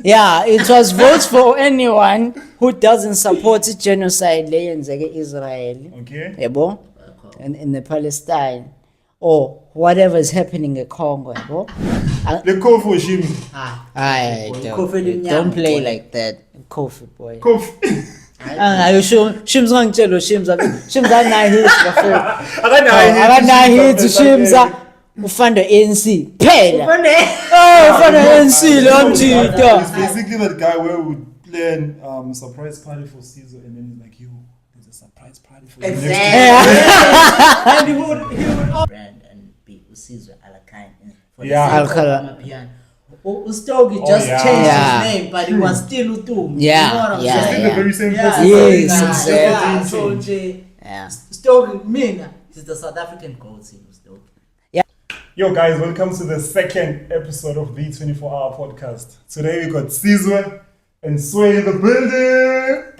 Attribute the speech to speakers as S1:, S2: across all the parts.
S1: Yeah, it was votes for anyone who doesn't support genocide leyenzeke Israel.
S2: Okay.
S1: Yabo? In the Palestine. Or whatever is happening in Congo. Yabo?
S2: The Kofi Shim.
S1: Aye, don't play like that. Kofi boy.
S2: Kofi.
S1: Ayo Shims ngangitshela Shims anayi hits bafowethu.
S2: Akanayi hits,
S1: hits Shims ufanda ANC phela. Ufanda ANC lo mthito.
S2: It's basically that guy where we plan surprise party for Caesar and then he's like, yo, there's a surprise party for you.
S3: And he would brand and be Caesar Alakine for the piano. Ustogi just changed his name, but he was still Utum.
S1: Yeah,
S3: you know what I'm
S1: yeah,
S3: saying?
S2: Still the very same person.
S1: Yes,
S3: exactly. Stogi, Mina, he's the South African goat, Stogi.
S2: Yo guys, welcome to the second episode of the 24-hour podcast. Today we got Caesar and Sway in the building.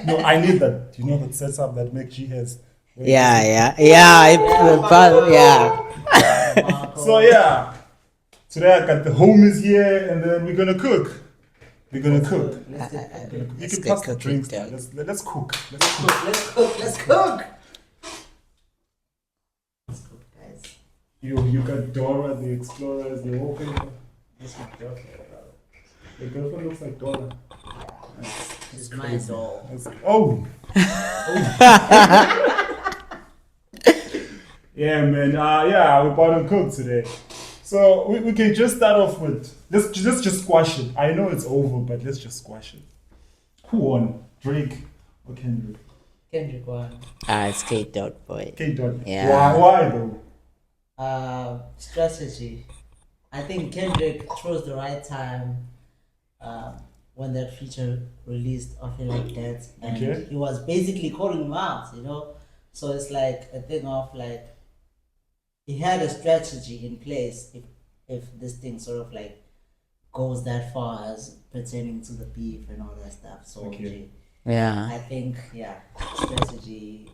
S2: No, I need that. You know that setup that Meg G has.
S1: Yeah.
S2: So yeah, today I got the homies here, and then we're gonna cook. You can pass the drinks now. Let's cook.
S3: Let's cook, guys.
S2: You got Dora the Explorers. They're walking. This is the girlfriend looks like Dora.
S3: It's my doll.
S2: Oh. Yeah, man. We bought and cooked today. So we can just start off with let's just squash it. I know it's over, but let's just squash it. Who won, Drake or Kendrick?
S3: Kendrick won.
S1: It's Kate Dot boy.
S2: Kate Dot.
S1: Yeah.
S2: Why though?
S3: Strategy. I think Kendrick chose the right time when that feature released, I feel like that, and he was basically calling him out, you know. So it's like a thing of like he had a strategy in place if this thing sort of like goes that far as pertaining to the beef and all that stuff. So I think strategy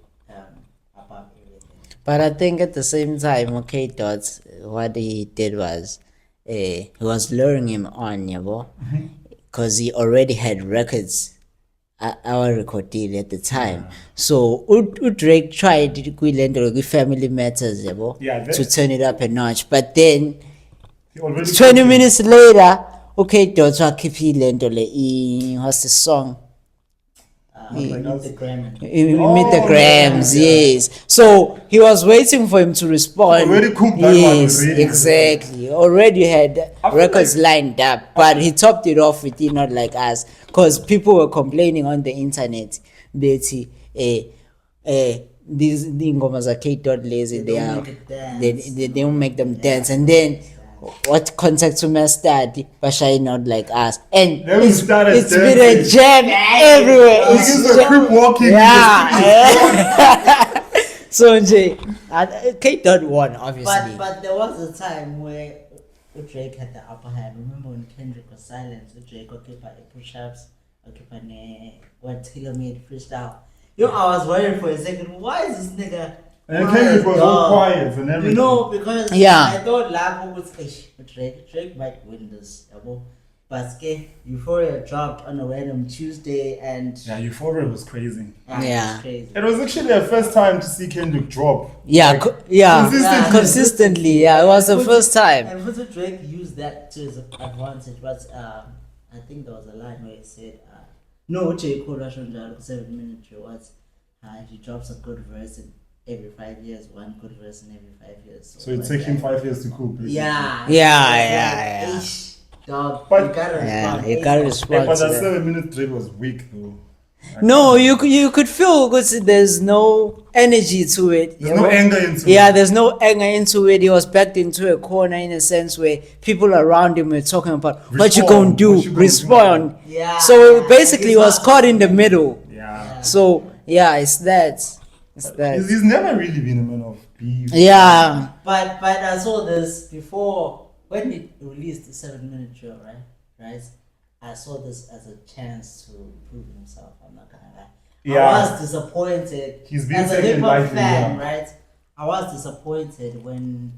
S3: above everything.
S1: But I think at the same time, okay, Dots, what he did was he was luring him on, because he already had records. Our record deal at the time. So Drake tried to Family Matters, to turn it up a notch. But then 20 minutes later, okay, Dots keep what's the song?
S3: Meet the
S1: grams, yes. So he was waiting for him to respond.
S2: Already cooked that
S1: yes,
S2: one, really.
S1: Exactly. Already had records lined up, but he topped it off with not like us, because people were complaining on the internet. Betty, these ngomas are K-Dot lazy. They don't make them dance, and then. What contact to my study, but shy not like us, and it's been a jam everywhere.
S2: It's a creep walking.
S1: So Kate Dot won, obviously.
S3: But there was a time where Drake had the upper hand. Remember when Kendrick was silent? Drake occupied push-ups, occupied what Taylor made freestyle. I was worried for a second. Why is this nigga?
S2: And Kendrick was all quiet and everything.
S3: You know, because I thought Lago was Drake might win this, but Euphoria dropped on a random Tuesday, and
S2: Euphoria was crazy.
S3: It was crazy.
S2: It was actually the first time to see Kendrick drop.
S1: Consistently. It was the first time.
S3: And for Drake used that to his advantage, but I think there was a line where he said, "No, J Cole Russian 7-minute rewards. He drops a good verse every 5 years, one good verse in every 5 years."
S2: So it took him 5 years to cook, basically.
S1: Yeah.
S3: Dog,
S1: but
S3: you gotta respond.
S2: But that 7-minute drill was weak, though.
S1: No, you could feel because there's no energy to it.
S2: There's no anger into it.
S1: Yeah, there's no anger into it. He was backed into a corner in a sense where people around him were talking about what you gonna do, respond.
S3: Yeah.
S1: So basically, he was caught in the middle.
S2: Yeah.
S1: So it's that.
S2: He's never really been a man of beef.
S1: Yeah.
S3: But I saw this before when he released the 7-minute drill, right? I saw this as a chance to prove himself. I'm not gonna lie. I was disappointed.
S2: He's been
S3: as a
S2: taken
S3: hip-hop
S2: lightly,
S3: fan, right? I was disappointed when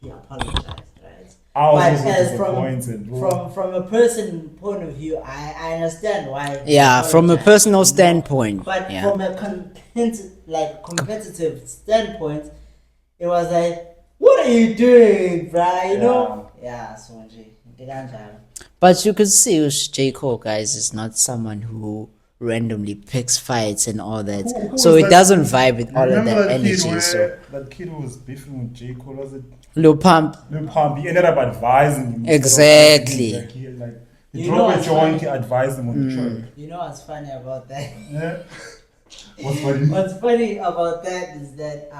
S3: he apologized, right?
S2: I was
S3: But
S2: also
S3: as
S2: disappointed, bro.
S3: from a person point of view, I understand why. he
S1: Yeah, from a
S3: apologized,
S1: personal
S3: you know.
S1: standpoint.
S3: But
S1: Yeah.
S3: from a competitive standpoint, it was like, what are you doing, bruh? You know? Yeah, so nje, ndikanjalo.
S1: But you could see J. Cole, guys, is not someone who randomly picks fights and all that.
S2: Who
S1: So
S2: was
S1: it
S2: that-
S1: doesn't vibe with all of
S2: Remember
S1: that
S2: that kid
S1: energy.
S2: where
S1: So
S2: that kid who was beefing with J. Cole, was it
S1: Lil Pump,
S2: Lil Pump? He ended up advising him. instead of
S1: Exactly.
S2: fighting him. Like he
S3: You know
S2: dropped a
S3: what's
S2: joint,
S3: funny?
S2: he advised him on the track.
S3: You know what's funny about that?
S2: Yeah. What's funny?
S3: What's funny about that is that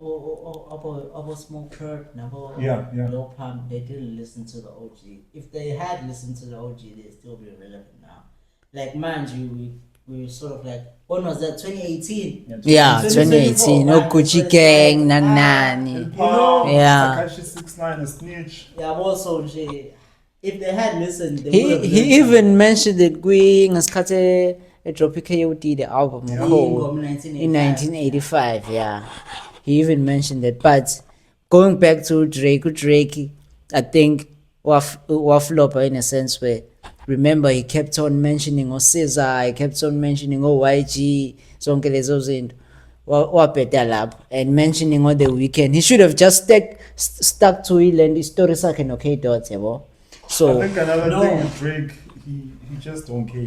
S3: Obo Smoke Kurt, Nabo,
S2: Yeah, yeah.
S3: Lil Pump, they didn't listen to the OG. If they had listened to the OG, they'd still be relevant now. Like, mind you, we sort of like, when was that? 2018?
S1: yeah,
S3: 2024,
S1: 2018, no
S3: man,
S1: Gucci
S3: it's
S1: Gang,
S3: like,
S1: Nanani.
S2: Lil
S3: know,
S2: Pump,
S1: Yeah.
S2: Takashi 6ix9ine, a snitch.
S3: Yeah, also, if they had listened, they would
S1: He
S3: have
S1: he even mentioned it going ngasikhathi edrophe KOD the album
S2: Yeah.
S1: Cole in 1985. Yeah, he even mentioned that. But going back to Drake, I think waflop in a sense where, remember, he kept on mentioning Caesar, he kept on mentioning YG, zonke lezo zinto wabheda lapho, and mentioning on the weekend. He should have just stuck to it and story sakhe no K Dot, yabo. So
S2: I think another
S3: No.
S2: thing with Drake, he just don't care.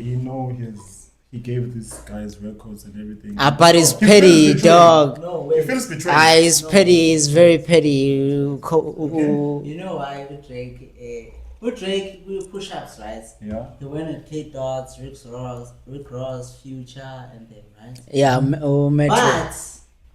S2: He gave these guys records and everything.
S1: but it's
S2: He feels
S1: petty,
S2: betrayed.
S1: dog.
S3: No,
S2: He
S3: wait.
S2: feels betrayed.
S1: It's petty, it's very petty.
S3: You know why with Drake, we push ups, right?
S2: Yeah.
S3: He went at K Dots, Rick Ross, Future, and them, right?
S1: Yeah, Metro.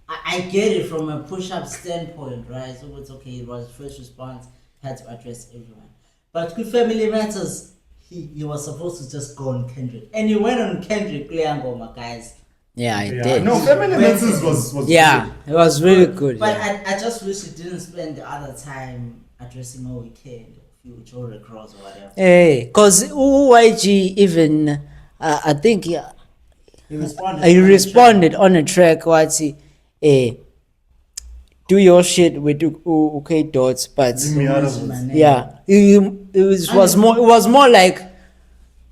S3: But I get it from a push up standpoint, right? So it's okay, it was first response, had to address everyone. But with Family Matters, he was supposed to just go on Kendrick. And he went on Kendrick, Leangoma, guys.
S1: Yeah, I
S2: Yeah.
S1: did.
S2: No, Family Matters was
S1: Yeah, it was really good.
S3: But
S1: Yeah.
S3: I just wish he didn't spend the other time addressing all weekend, Future, or Rick Ross, or whatever.
S1: Hey, cause YG even, I think
S3: He responded.
S1: he responded on a track. What's he? Do your shit with OK Dots, but
S2: Leave me out of
S3: My
S2: it.
S3: name.
S1: yeah, it was more like,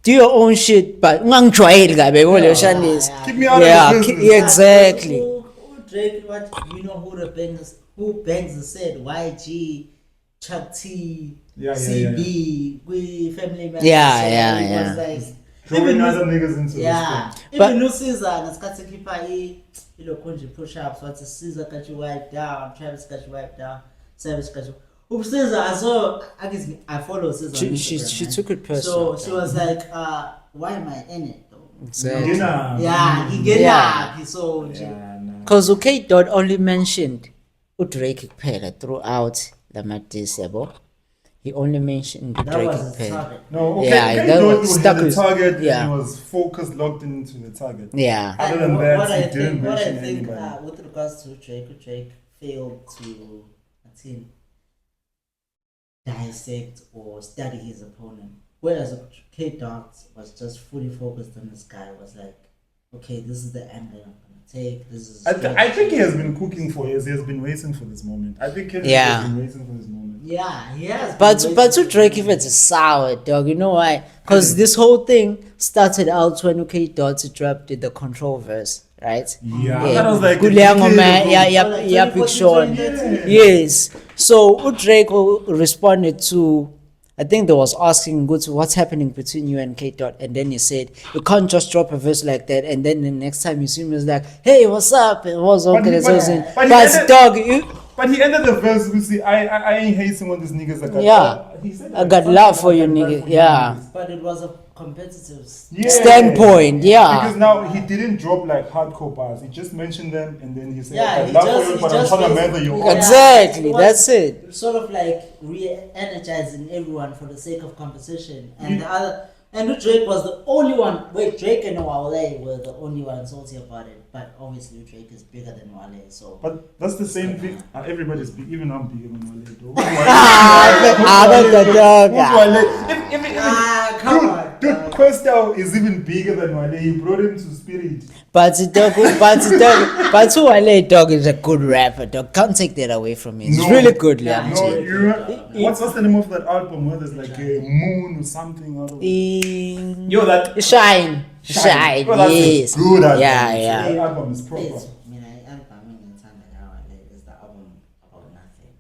S1: do your own shit, but ungangijwayeli kabi yabo leyo shanisa.
S3: yeah.
S2: Keep me out
S1: Yeah,
S2: of the business.
S1: yeah, exactly.
S3: Who Drake? What you know? Who bangs the said YG, Chuck T,
S2: Yeah, yeah,
S3: CB, we Family Matters.
S1: Yeah,
S3: so
S1: yeah,
S3: it
S1: yeah.
S3: was like
S2: Throwing
S3: even
S2: other
S3: Nus-
S2: niggas into
S3: yeah,
S2: this thing.
S1: But-
S3: even Caesar ngasikhathi khipha ilokhunje push ups wathi Caesar got you wiped down, Travis got you wiped down, Savage got you. Caesar, I follow Caesar. on
S1: She
S3: Instagram, right?
S1: took it personal.
S3: So she was like, why am I in it though?
S1: Exactly.
S3: Yeah, he get
S1: Yeah.
S3: up. So
S2: Yeah, no.
S1: Because OK Dot only mentioned Drake kuphela throughout the madness, yabo. He only mentioned
S3: that
S1: Drake
S3: was his
S1: kuphela.
S3: target.
S2: No, okay,
S1: Yeah,
S2: K
S1: that
S2: Dot
S1: was
S2: was
S1: stuck
S2: the
S1: with-
S2: target
S1: yeah.
S2: and he was focused, locked into the target.
S1: Yeah.
S2: Other
S3: And
S2: than
S3: what
S2: that,
S3: I
S2: he didn't
S3: think,
S2: mention anybody.
S3: with regards to Drake failed to, I think, dissect or study his opponent. Whereas K Dot was just fully focused on this guy. Was like, okay, this is the angle I'm gonna take. This is.
S2: I think he has been cooking for years. He has been waiting for this moment. I think Kendrick
S1: Yeah.
S2: has been waiting for this moment.
S3: Yeah, he has.
S1: But
S3: been
S1: to
S3: waiting
S1: Drake,
S3: for
S1: if it's a sour dog, you know why? Because this whole thing started out when OK Dot dropped the Control verse, right?
S2: Yeah,
S1: Yeah.
S2: that was like a
S1: Kuliangoma,
S2: decade ago.
S1: yeah, Big
S3: 2014,
S1: Sean.
S3: 2013.
S1: Yes. So Drake responded to, I think they was asking good, what's happening between you and K Dot, and then he said you can't just drop a verse like that, and then the next time you see him, it's like, hey, what's up? It was
S2: But
S1: okay.
S2: he-
S1: So
S2: but-
S1: it's in-
S2: but he
S1: but
S2: ended-
S1: dog, you,
S2: But he ended the verse with, see, I ain't hating on these niggas.
S1: Yeah.
S2: He said
S1: I got
S2: something
S1: love
S2: like,
S1: for you,
S2: I got love
S1: nigga.
S2: for you
S1: Yeah.
S2: niggas.
S3: But it was a competitive.
S2: Yeah.
S1: Standpoint, yeah.
S2: Because now he didn't drop like hardcore bars. He just mentioned them and then he said,
S3: Yeah,
S2: I
S3: he
S2: got love
S3: just-
S2: for you,
S3: he
S2: but I'm
S3: just
S2: trying to
S3: was-
S2: murder you.
S3: Yeah.
S1: Exactly,
S3: It was
S1: that's it.
S3: Sort of like re-energizing everyone for the sake of competition, and
S2: Yeah.
S3: the other. And Drake was the only one. Wait, Drake and Wale were the only ones salty about it. But obviously, Drake is bigger than Wale, so.
S2: But that's the same thing. Everybody's big. Even I'm bigger than Wale, though.
S1: That's the dog.
S2: Who's Wale? If-
S3: Come
S2: dude,
S3: on.
S2: Dude, Questel is even bigger than Wale. He brought him to Spirit.
S1: But Wale dog is a good rapper, dog. Can't take that away from him. He's
S2: No.
S1: really good,
S3: Yeah,
S1: Liam.
S2: No,
S3: Yeah.
S2: you remember, what's the name of that album where there's like a moon or something? Out of it? Yo, that
S1: Shine. Shine,
S2: Yo, that's a
S1: yes.
S2: good album.
S1: Yeah,
S2: That
S1: yeah.
S2: album is proper.
S3: It's, I mean, is the album about nothing.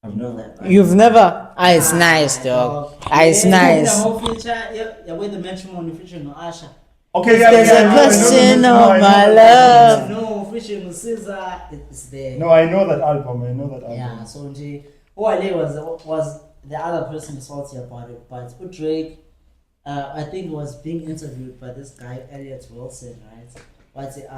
S2: I've
S3: You know
S2: never.
S3: that, right?
S1: You've never. Ah, it's nice, dog. Ah, it's nice.
S3: The whole feature, yeah, with the matrimony featuring Asha.
S2: Okay,
S1: There's a question of my love.
S3: No, featuring Caesar, it's there.
S2: No, I know that album. I know that album.
S3: Yeah, so nje, Wale was the other person salty about it, but Drake, I think was being interviewed by this guy Elliot Wilson, right? What's it?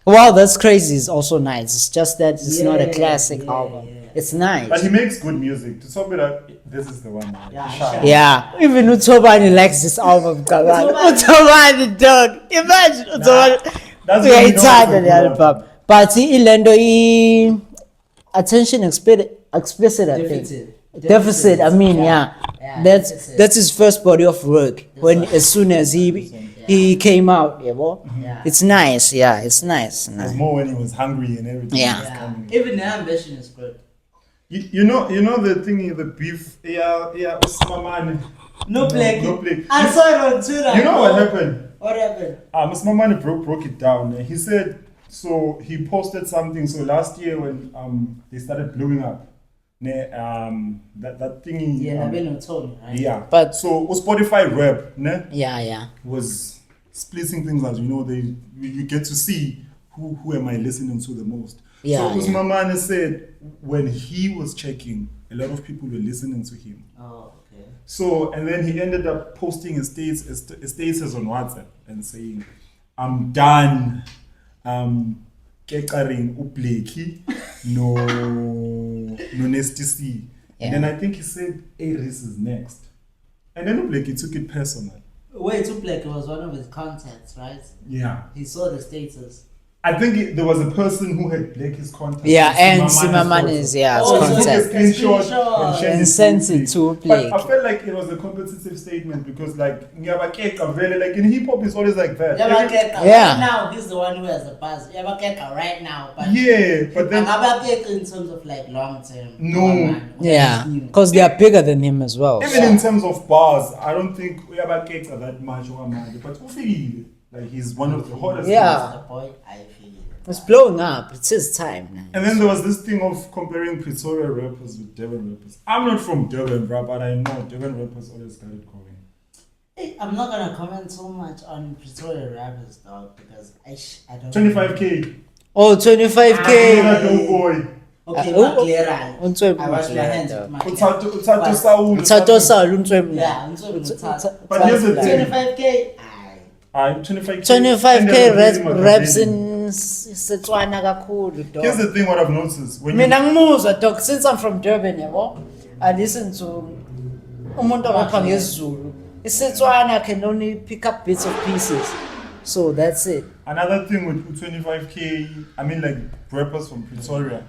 S1: Wow, that's crazy. It's also nice. It's just that it's not a
S3: Yeah,
S1: classic
S3: yeah,
S1: album.
S3: yeah.
S1: It's nice.
S2: But he makes good music. To sum it up, this is the one. Man.
S3: Yeah,
S2: Shine.
S3: Shine.
S1: Yeah, even Utobani likes this album. Utobani, dog. Imagine Utobani.
S2: That's
S1: We
S2: when
S1: are
S2: you know
S1: tired
S2: it's a
S1: of the
S2: good
S1: album.
S2: album.
S1: But Ilendo, attention explicit, I think. Deficit. I mean, yeah.
S3: Yeah,
S1: That's
S3: deficit.
S1: his first body of work. When
S3: right.
S1: as soon as he came out, yeah, well,
S3: Yeah.
S1: it's nice. Yeah, it's nice.
S2: It was more when he was hungry and everything.
S1: Yeah.
S2: was coming.
S3: Even the ambition is good.
S2: You know the thing, the beef. Yeah, Usmamani.
S3: No play.
S2: No play.
S3: I saw it on Twitter.
S2: You know what happened?
S3: What happened?
S2: Usmamani broke it down. He said, so he posted something. So last year when they started blowing up, that thingy.
S3: Yeah, I've been on Tony, right?
S2: Yeah.
S1: But-
S2: so Spotify rap, ne,
S1: Yeah.
S2: was splitting things as you know. You get to see who am I listening to the most.
S1: Yeah,
S2: So Usmamane said when he was checking, a lot of people were listening to him.
S3: Oh, okay.
S2: So and then he ended up posting a status on WhatsApp and saying, "I'm done. Kekaring upleki no Nesty C."
S1: Yeah.
S2: And then I think he said Aries is next. And then Ubleki took it personal.
S3: Wait, Tuplek was one of his contacts, right?
S2: Yeah.
S3: He saw the status.
S2: I think there was a person who had Blake's contact.
S1: Yeah, and
S2: Simamani's
S1: Simamani's, yeah,
S3: Oh,
S2: So he took a
S1: contact.
S2: screenshot
S3: And
S1: And sent it to Blake.
S2: But I felt like it was a competitive statement because like Ngiyabakeka vele, like in hip hop it's always like that.
S3: Yabakeka,
S1: Yeah.
S3: right now, he's the one who has the buzz. Yabakeka right now. But
S2: Yeah, but then
S3: Yabakeka in terms of like long term.
S2: No.
S1: Yeah, because they are bigger than him as well.
S2: even in terms of bars, I don't think Uyabakeka that much Wamandi, but Ufile, like he's one of the hottest.
S1: Yeah.
S3: The boy, I feel it.
S1: It's blowing up. It's his time now.
S2: And then there was this thing of comparing Pretoria rappers with Durban rappers. I'm not from Durban, bro, but I know Durban rappers always got it going.
S3: Hey, I'm not gonna comment so much on Pretoria rappers, dog, because I don't.
S2: 25K.
S1: Oh, 25K.
S2: Ah, no boy.
S3: Okay,
S1: Oh,
S3: Maklera.
S1: Untwe
S3: I wash my hands
S1: Maklera,
S3: with my
S2: Utato Saul.
S1: Mtato Saul, Untwe
S3: Yeah, I'm sorry, Mutata.
S2: But here's the thing.
S3: 25K. Aye.
S2: 25K.
S1: 25K raps in Setswana kakhulu,
S2: Here's
S1: dog.
S2: the thing, what I've noticed. When
S1: Mina ngimuzwa, dog, since I'm from Durban, yabo, I listen to umuntu rapha ngesiZulu. ISetswana can only pick up bits of pieces. So that's it.
S2: Another thing with 25K, I mean like rappers from Pretoria,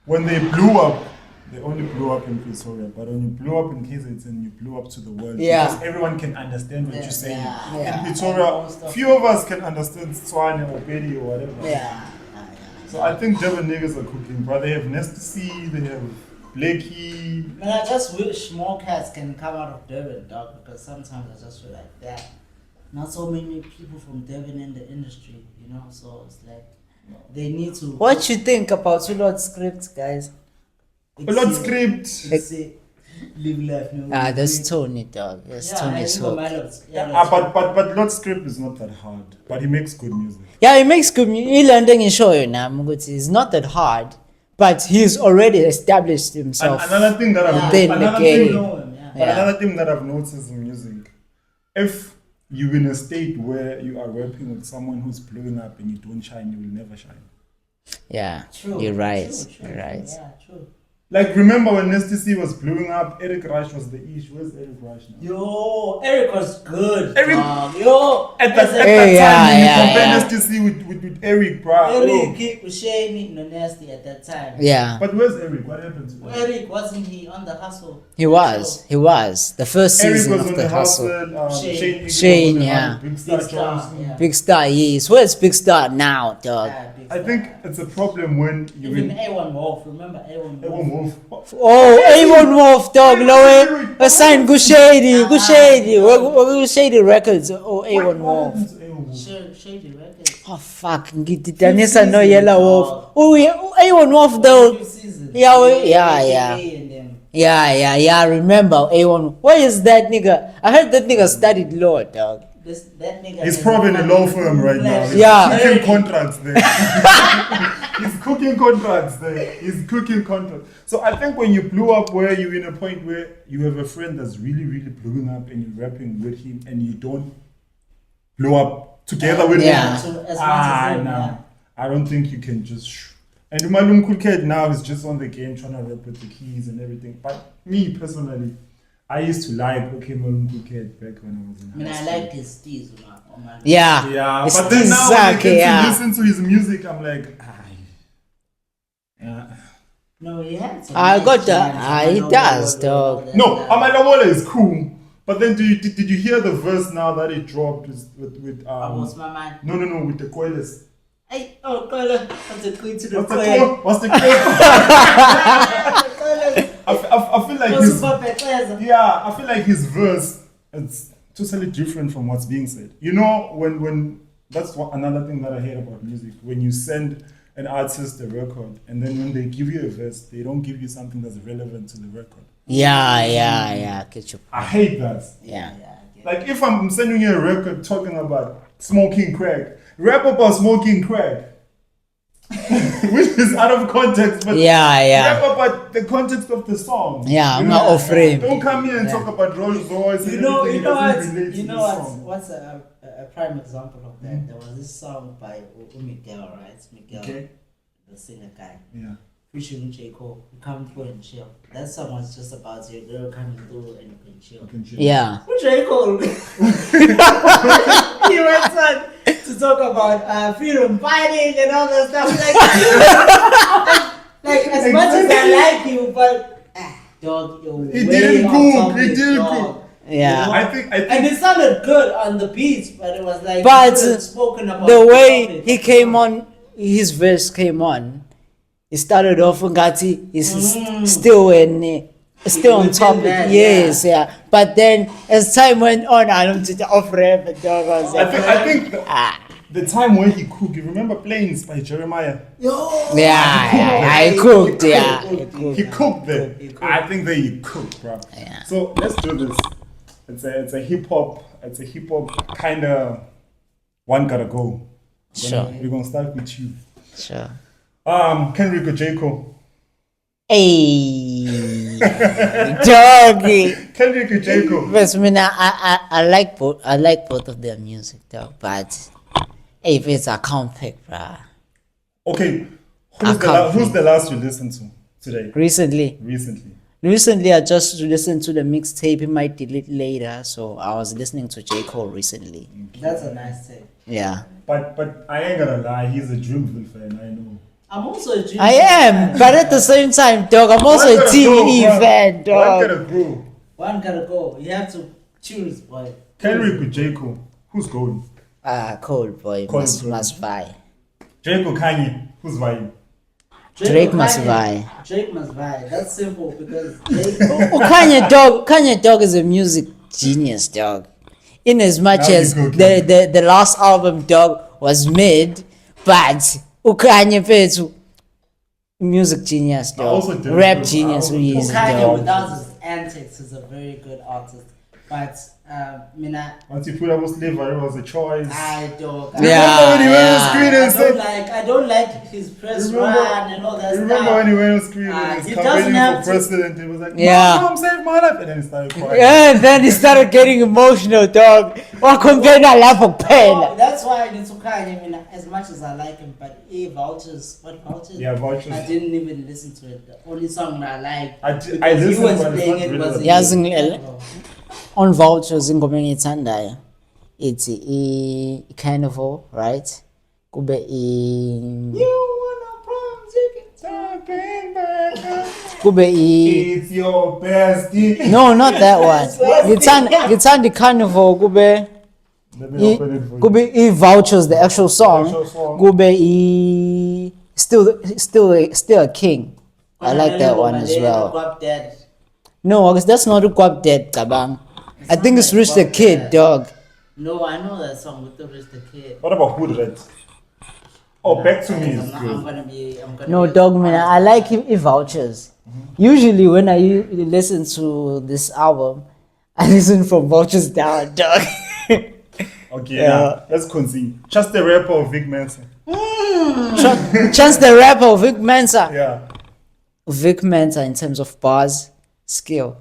S2: when they blew up, they only blew up in Pretoria. But when you blew up in KZN, you blew up to the world.
S1: Yeah.
S2: Because everyone can understand what you're saying.
S3: Yeah.
S2: In Pretoria, few of us can understand Tswane or Pedi or whatever.
S1: Yeah.
S2: So I think Durban niggas are cooking, but they have Nesty C, they have Blakey.
S3: Man, I just wish more cats can come out of Durban, dog, because sometimes I just feel like that. Not so many people from Durban in the industry, you know, so it's like they need to.
S1: What you think about Ulot script, guys?
S2: A lot script.
S3: Live life, no.
S1: That's Tony, dog. That's Tony's hook.
S2: But Lord Script is not that hard, but he makes good music.
S1: Yeah, he makes good music. Ilandeng is show you now, Muguti. It's not that hard, but he's already established
S2: And
S1: himself.
S2: another thing that I've
S1: Then
S2: another
S1: the game.
S2: thing,
S3: Yeah.
S2: but another thing that I've noticed in music, if you're in a state where you are rapping with someone who's blowing up and you don't shine, you will never shine.
S1: Yeah,
S3: True.
S1: you're right.
S3: True,
S1: You're right.
S3: Yeah, true.
S2: Like, remember when Nasty C was blowing up? Eric Rush was the ish. Where's Eric Rush now?
S3: Yo, Eric was good.
S2: Eric-
S3: dog. Yo,
S2: At that
S1: Hey,
S2: time, when you
S1: yeah,
S2: compare
S1: yeah.
S2: Nasty C with Eric, bro.
S3: Eric was shady, no nasty at that time.
S1: Yeah,
S2: But where's Eric? What happened to Eric?
S3: Eric wasn't he on the hustle?
S1: he was. He was the first
S2: Eric
S1: season
S2: was
S1: of
S2: on
S1: the
S2: the
S1: hustle.
S2: Shane.
S3: Shane.
S1: Shane,
S2: was on
S1: yeah.
S2: Big Star
S3: Big Star,
S2: Jones.
S3: yeah.
S1: Big Star, yes. Where's Big Star now, dog?
S3: Big
S2: I
S3: Star.
S2: think it's a problem when you
S3: Even
S2: win.
S3: A1 Wolf, remember A1
S2: Everyone
S3: Wolf?
S2: move.
S1: Oh, A1 Wolf, dog. Lowe, assign Gushady, Gushady Records. Oh, A1 Wolf.
S3: Shady Records.
S1: Oh fuck, ngididane
S3: season,
S1: no Yellow Wolf.
S3: dog.
S1: Oh, yeah, A1 Wolf though.
S3: Few seasons.
S1: Yeah,
S3: AKA and them.
S1: Yeah. I remember A1. Why is that nigga? I heard that nigga studied law, dog.
S3: That nigga
S2: He's
S3: is
S2: probably in a law firm right now. He's
S1: Yeah.
S2: cooking contracts there. He's cooking contracts there. He's cooking contracts. So I think when you blew up, where you're in a point where you have a friend that's really, really blowing up, and you're rapping with him, and you don't blow up together with
S1: Yeah.
S2: him.
S3: So as much as him,
S2: No.
S3: yeah.
S2: I don't think you can just. And Umalum Kid now is just on the game trying to rap with the keys and everything. But me personally, I used to like Malum Kid back when I was in
S3: I mean,
S2: high
S3: I
S2: school.
S3: liked his steez, man.
S1: Yeah.
S2: Yeah,
S1: It's
S2: but then now when I
S1: Tizake,
S2: get
S1: yeah.
S2: to listen to his music, I'm like, yeah.
S3: No, he had some.
S1: I
S3: nice
S1: got the.
S3: jams,
S1: He
S3: man.
S1: does,
S3: No,
S1: dog.
S2: No, Amalawola is cool. But then did you hear the verse now that it dropped with
S3: What's my man?
S2: no with the Coilers?
S3: Hey, oh, Kola, what's the queen to the
S2: What's the
S3: queen?
S2: call? What's the call? I feel like his I feel like his verse is totally different from what's being said. You know, when that's another thing that I hate about music. When you send an artist a record and then when they give you a verse, they don't give you something that's relevant to the record.
S1: Yeah. Get your
S2: I hate that.
S1: Yeah.
S2: Like if I'm sending you a record talking about smoking crack, rap about smoking crack, which is out of context, but
S1: Yeah.
S2: rap about the context of the song.
S1: Yeah, I'm
S2: You
S1: not
S2: know?
S1: offering.
S2: Don't come here and talk about Rolls Royce.
S3: You
S2: and
S3: know
S2: everything that
S3: what?
S2: doesn't relate to
S3: You
S2: the
S3: know
S2: song.
S3: what's a prime example of that? There was this song by Miguel, right? Miguel,
S2: Okay.
S3: the singer guy,
S2: Yeah.
S3: featuring J. Cole. Come through and chill. That song was just about your girl coming through and you can chill.
S1: Yeah.
S3: J. Cole. He went on to talk about freedom fighting and all that stuff. Like as much as I like you, but dog, you're
S2: It
S3: way
S2: didn't
S3: off
S2: cook,
S3: topic,
S2: it didn't
S3: dog.
S2: cook.
S1: Yeah.
S3: You know?
S2: I think
S3: And it sounded good on the beats, but it was like
S1: But
S3: you could've spoken about
S1: the way
S3: topic.
S1: he came on, his verse came on. He started off Ngati. He's still still on
S3: Within
S1: topic.
S3: that,
S1: Yes, yeah. But then as time went on, I don't think off rap and dog. I was like,
S2: I think the time when he cooked, you remember Planes by Jeremiah?
S1: yeah, he cooked. Yeah, he cooked.
S2: He cooked there.
S3: He cooked.
S2: I think that he cooked, bro.
S1: Yeah.
S2: So let's do this. It's a hip hop kind of one gotta go.
S1: Sure.
S2: We're gonna start with you.
S1: Sure.
S2: Kendrick or J. Cole?
S1: Hey, doggy.
S2: Kendrick or J. Cole?
S1: First, I like both. I like both of their music, though. But if it's a can't pick, bruh.
S2: Okay,
S1: I can't
S2: who's the last you listened to today?
S1: Recently,
S2: Recently.
S1: I just listened to the mixtape. He might delete later, so I was listening to J. Cole recently.
S3: That's a nice thing.
S1: Yeah,
S2: But I ain't gonna lie, he's a Dreamville fan, I know.
S3: I'm also a Dream
S1: I am. But at the same time, dog, I'm also
S2: One
S1: a
S2: gotta
S1: TVE
S2: go, bro.
S1: fan,
S2: One
S1: dog.
S2: gotta go.
S3: One gotta go. You have to choose, boy.
S2: Kendrick with J. Cole. Who's going?
S1: Cole boy,
S2: Cole,
S1: must
S2: bro.
S1: vie.
S2: J. Cole, Kanye. Who's vying?
S1: Drake
S3: or
S1: must
S3: Kanye?
S1: vie.
S3: Drake must vie. That's simple because Drake.
S1: Oh, Kanye dog is a music genius, dog. In as much
S2: Now you
S1: as
S2: go,
S1: the last album, dog, was mid, but Kanye Fethu, music genius,
S2: also
S1: dog.
S2: different.
S1: Rap genius, who he is,
S3: Kanye
S1: dog.
S3: without his antics is a very good artist. But mina,
S2: Once you put up with slavery, it was a choice.
S3: I don't.
S1: Yeah,
S2: Remember when he went on
S1: yeah.
S2: screen and said,
S3: I don't like his press run and all that
S2: remember
S3: stuff.
S2: when he went on screen and
S3: He
S2: he was
S3: doesn't
S2: campaigning
S3: have
S2: for
S3: to-
S2: president? He was like,
S1: Yeah.
S2: Mom, save my life. And then he started crying.
S1: And then he started getting emotional, dog. Wakumpena lapho
S3: Oh,
S1: kuphela.
S3: that's why I need to cry. I mean, as much as I like him, but vouchers. What vouchers?
S2: Yeah, vouchers.
S3: I didn't even listen to it. The only song that I liked.
S2: I
S3: because
S2: listened,
S3: he was
S2: but it's
S3: playing
S2: not
S3: it
S2: really
S3: was
S2: that
S1: Yazi
S3: in-
S1: ngile- On vouchers ingoma engiyithandayo ithi i-carnival, right? Kube
S3: You wanna promise you can
S2: Talking back.
S1: kube
S2: It's your bestie.
S1: no, not that one. Ngithanda i-carnival kube
S2: Let me open it for you.
S1: kube i-vouchers, the actual song.
S2: actual song.
S1: Kube still a king. I like that one as well.
S3: Dead.
S1: No, because that's not a Guap Dead, Kabang. I think it's Rich the Kid, dog.
S3: No, I know that song with the Rich the Kid.
S2: What about Hood Red? Oh, Back to Me is
S3: I'm
S2: good.
S3: gonna be.
S1: No, dog, man, I like vouchers. Usually, when I listen to this album, I listen from vouchers down, dog.
S2: Okay,
S1: Yeah.
S2: now let's continue. Just the rapper of Vic Mensa.
S1: Chance the rapper, Vic Mensa.
S2: Yeah.
S1: Vic Mensa in terms of bars, skill.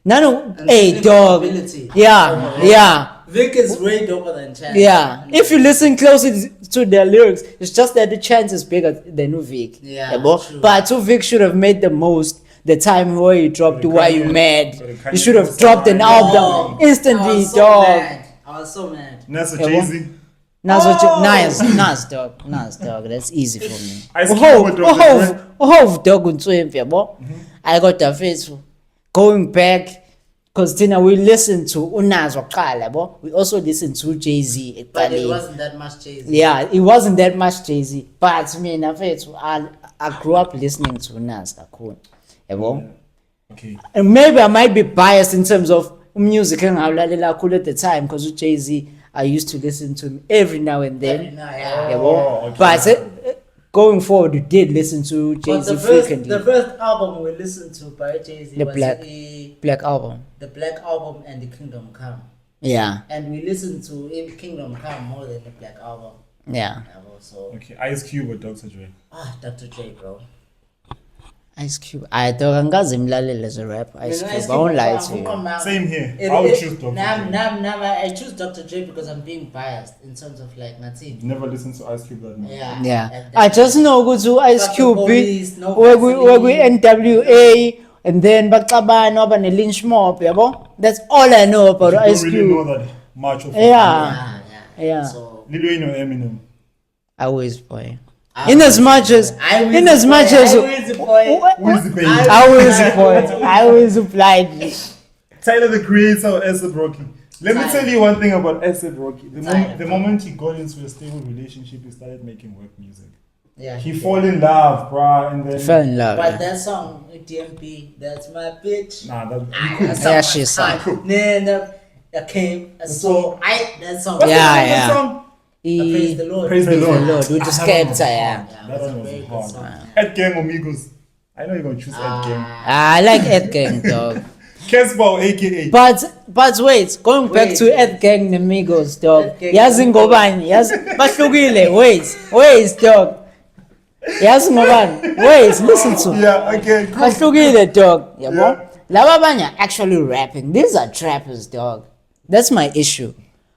S1: No,
S3: And
S1: hey,
S3: skill
S1: dog.
S3: ability.
S1: Yeah, yeah.
S3: Vic is way doper than Chance.
S1: Yeah, if you listen closely to their lyrics, it's just that the chance is bigger than Vic.
S3: Yeah,
S1: Yabo?
S3: true.
S1: But Vic should have made the most the time where he dropped
S2: The
S1: Why You
S2: Kanye-
S1: Mad.
S2: the Kanye
S1: He should have
S2: West
S1: dropped an
S2: song.
S1: album
S3: I
S1: instantly,
S3: was so
S1: dog.
S3: mad. I was so mad.
S2: Nessa
S1: Yeah,
S2: Jay-Z.
S1: Nas,
S3: Oh!
S1: Nas, dog. Nas, dog. That's easy for me.
S2: Ice Cube with Dr. Dre.
S1: Dog, yabo. I got the face. Going back, because Tina, we listen to Unas Wakala, yabo. We also listen to Jay-Z.
S3: But it
S1: Ekpali.
S3: wasn't that much Jay-Z.
S1: Yeah, it wasn't that much Jay-Z. But me, I grew up listening to Nas. Yabo.
S2: Okay.
S1: And maybe I might be biased in terms of music and how cool at the time because Jay-Z, I used to listen to him every now and then.
S3: Yeah.
S1: Yabo.
S2: okay.
S1: But going forward, you did listen to
S3: But
S1: Jay-Z
S3: the
S1: frequently.
S3: first album we listened to by Jay-Z
S1: The
S3: was
S1: Black Album.
S3: the Black Album and the Kingdom Come.
S1: Yeah,
S3: And we listened to Kingdom Come more than the Black Album.
S1: yeah.
S3: So,
S2: Okay, Ice Cube with Dr. Dre.
S3: Dr. J, bro.
S1: Ice Cube. I thought angazi imlaleli as a rap. Ice Cube. I won't lie to you.
S2: Same here. I would choose Dr. Dre.
S3: I choose Dr. J because I'm being biased in terms of like Natin.
S2: Never listened to Ice Cube that much.
S3: Yeah.
S1: Yeah.
S3: And
S1: I just know go to Ice
S3: Fuck the
S1: Cube.
S3: police, no
S1: Where we
S3: Vaseline.
S1: NWA and then Bakabano and a lynch mob, yabo. That's all I know about
S2: You
S1: Ice
S2: don't really know
S1: Cube.
S2: that much of
S1: Yeah. Yeah.
S3: So
S2: Lil Wayne or Eminem.
S1: I always boy. In as much as
S3: Who is the boy?
S2: Who is the baby?
S1: I always point. I always applied.
S2: Tyler, the creator of Acid Rocky. Let me
S3: Tyler.
S2: tell you one thing about Acid Rocky.
S3: Tyler.
S2: The moment he got into a stable relationship, he started making work music.
S3: Yeah.
S2: He fall in love, bruh, and then
S1: Fell in love.
S3: But that song, DMP, that's my bitch.
S2: nah, that
S3: That
S1: Yeah,
S3: song
S1: she's
S3: was hard. Then I came, I saw, that song.
S2: What's
S1: Yeah,
S2: the name of
S1: yeah.
S2: the song?
S3: Praise the Lord.
S2: Praise the Lord.
S1: Lord, we just kept yeah.
S2: That
S3: it was
S2: one
S3: a
S2: was
S3: very good
S2: hard.
S3: song.
S2: Ed Gang Amigos. I know you're gonna choose Ed Gang.
S1: I like Ed Gang, dog.
S2: Casper, aka.
S1: But wait, going back
S3: Wait.
S1: to Ed Gang Amigos, dog.
S3: Ed Gang
S1: Yazi
S3: Amigos.
S1: ngobani, yazi bahlukile. Wait, dog. Yazi ngobani. Wait, listen to.
S2: Yeah, okay, cool.
S1: Bahlukile, dog. Yabo.
S2: Yeah.
S1: Laba abanye are actually rapping. These are trappers, dog. That's my issue.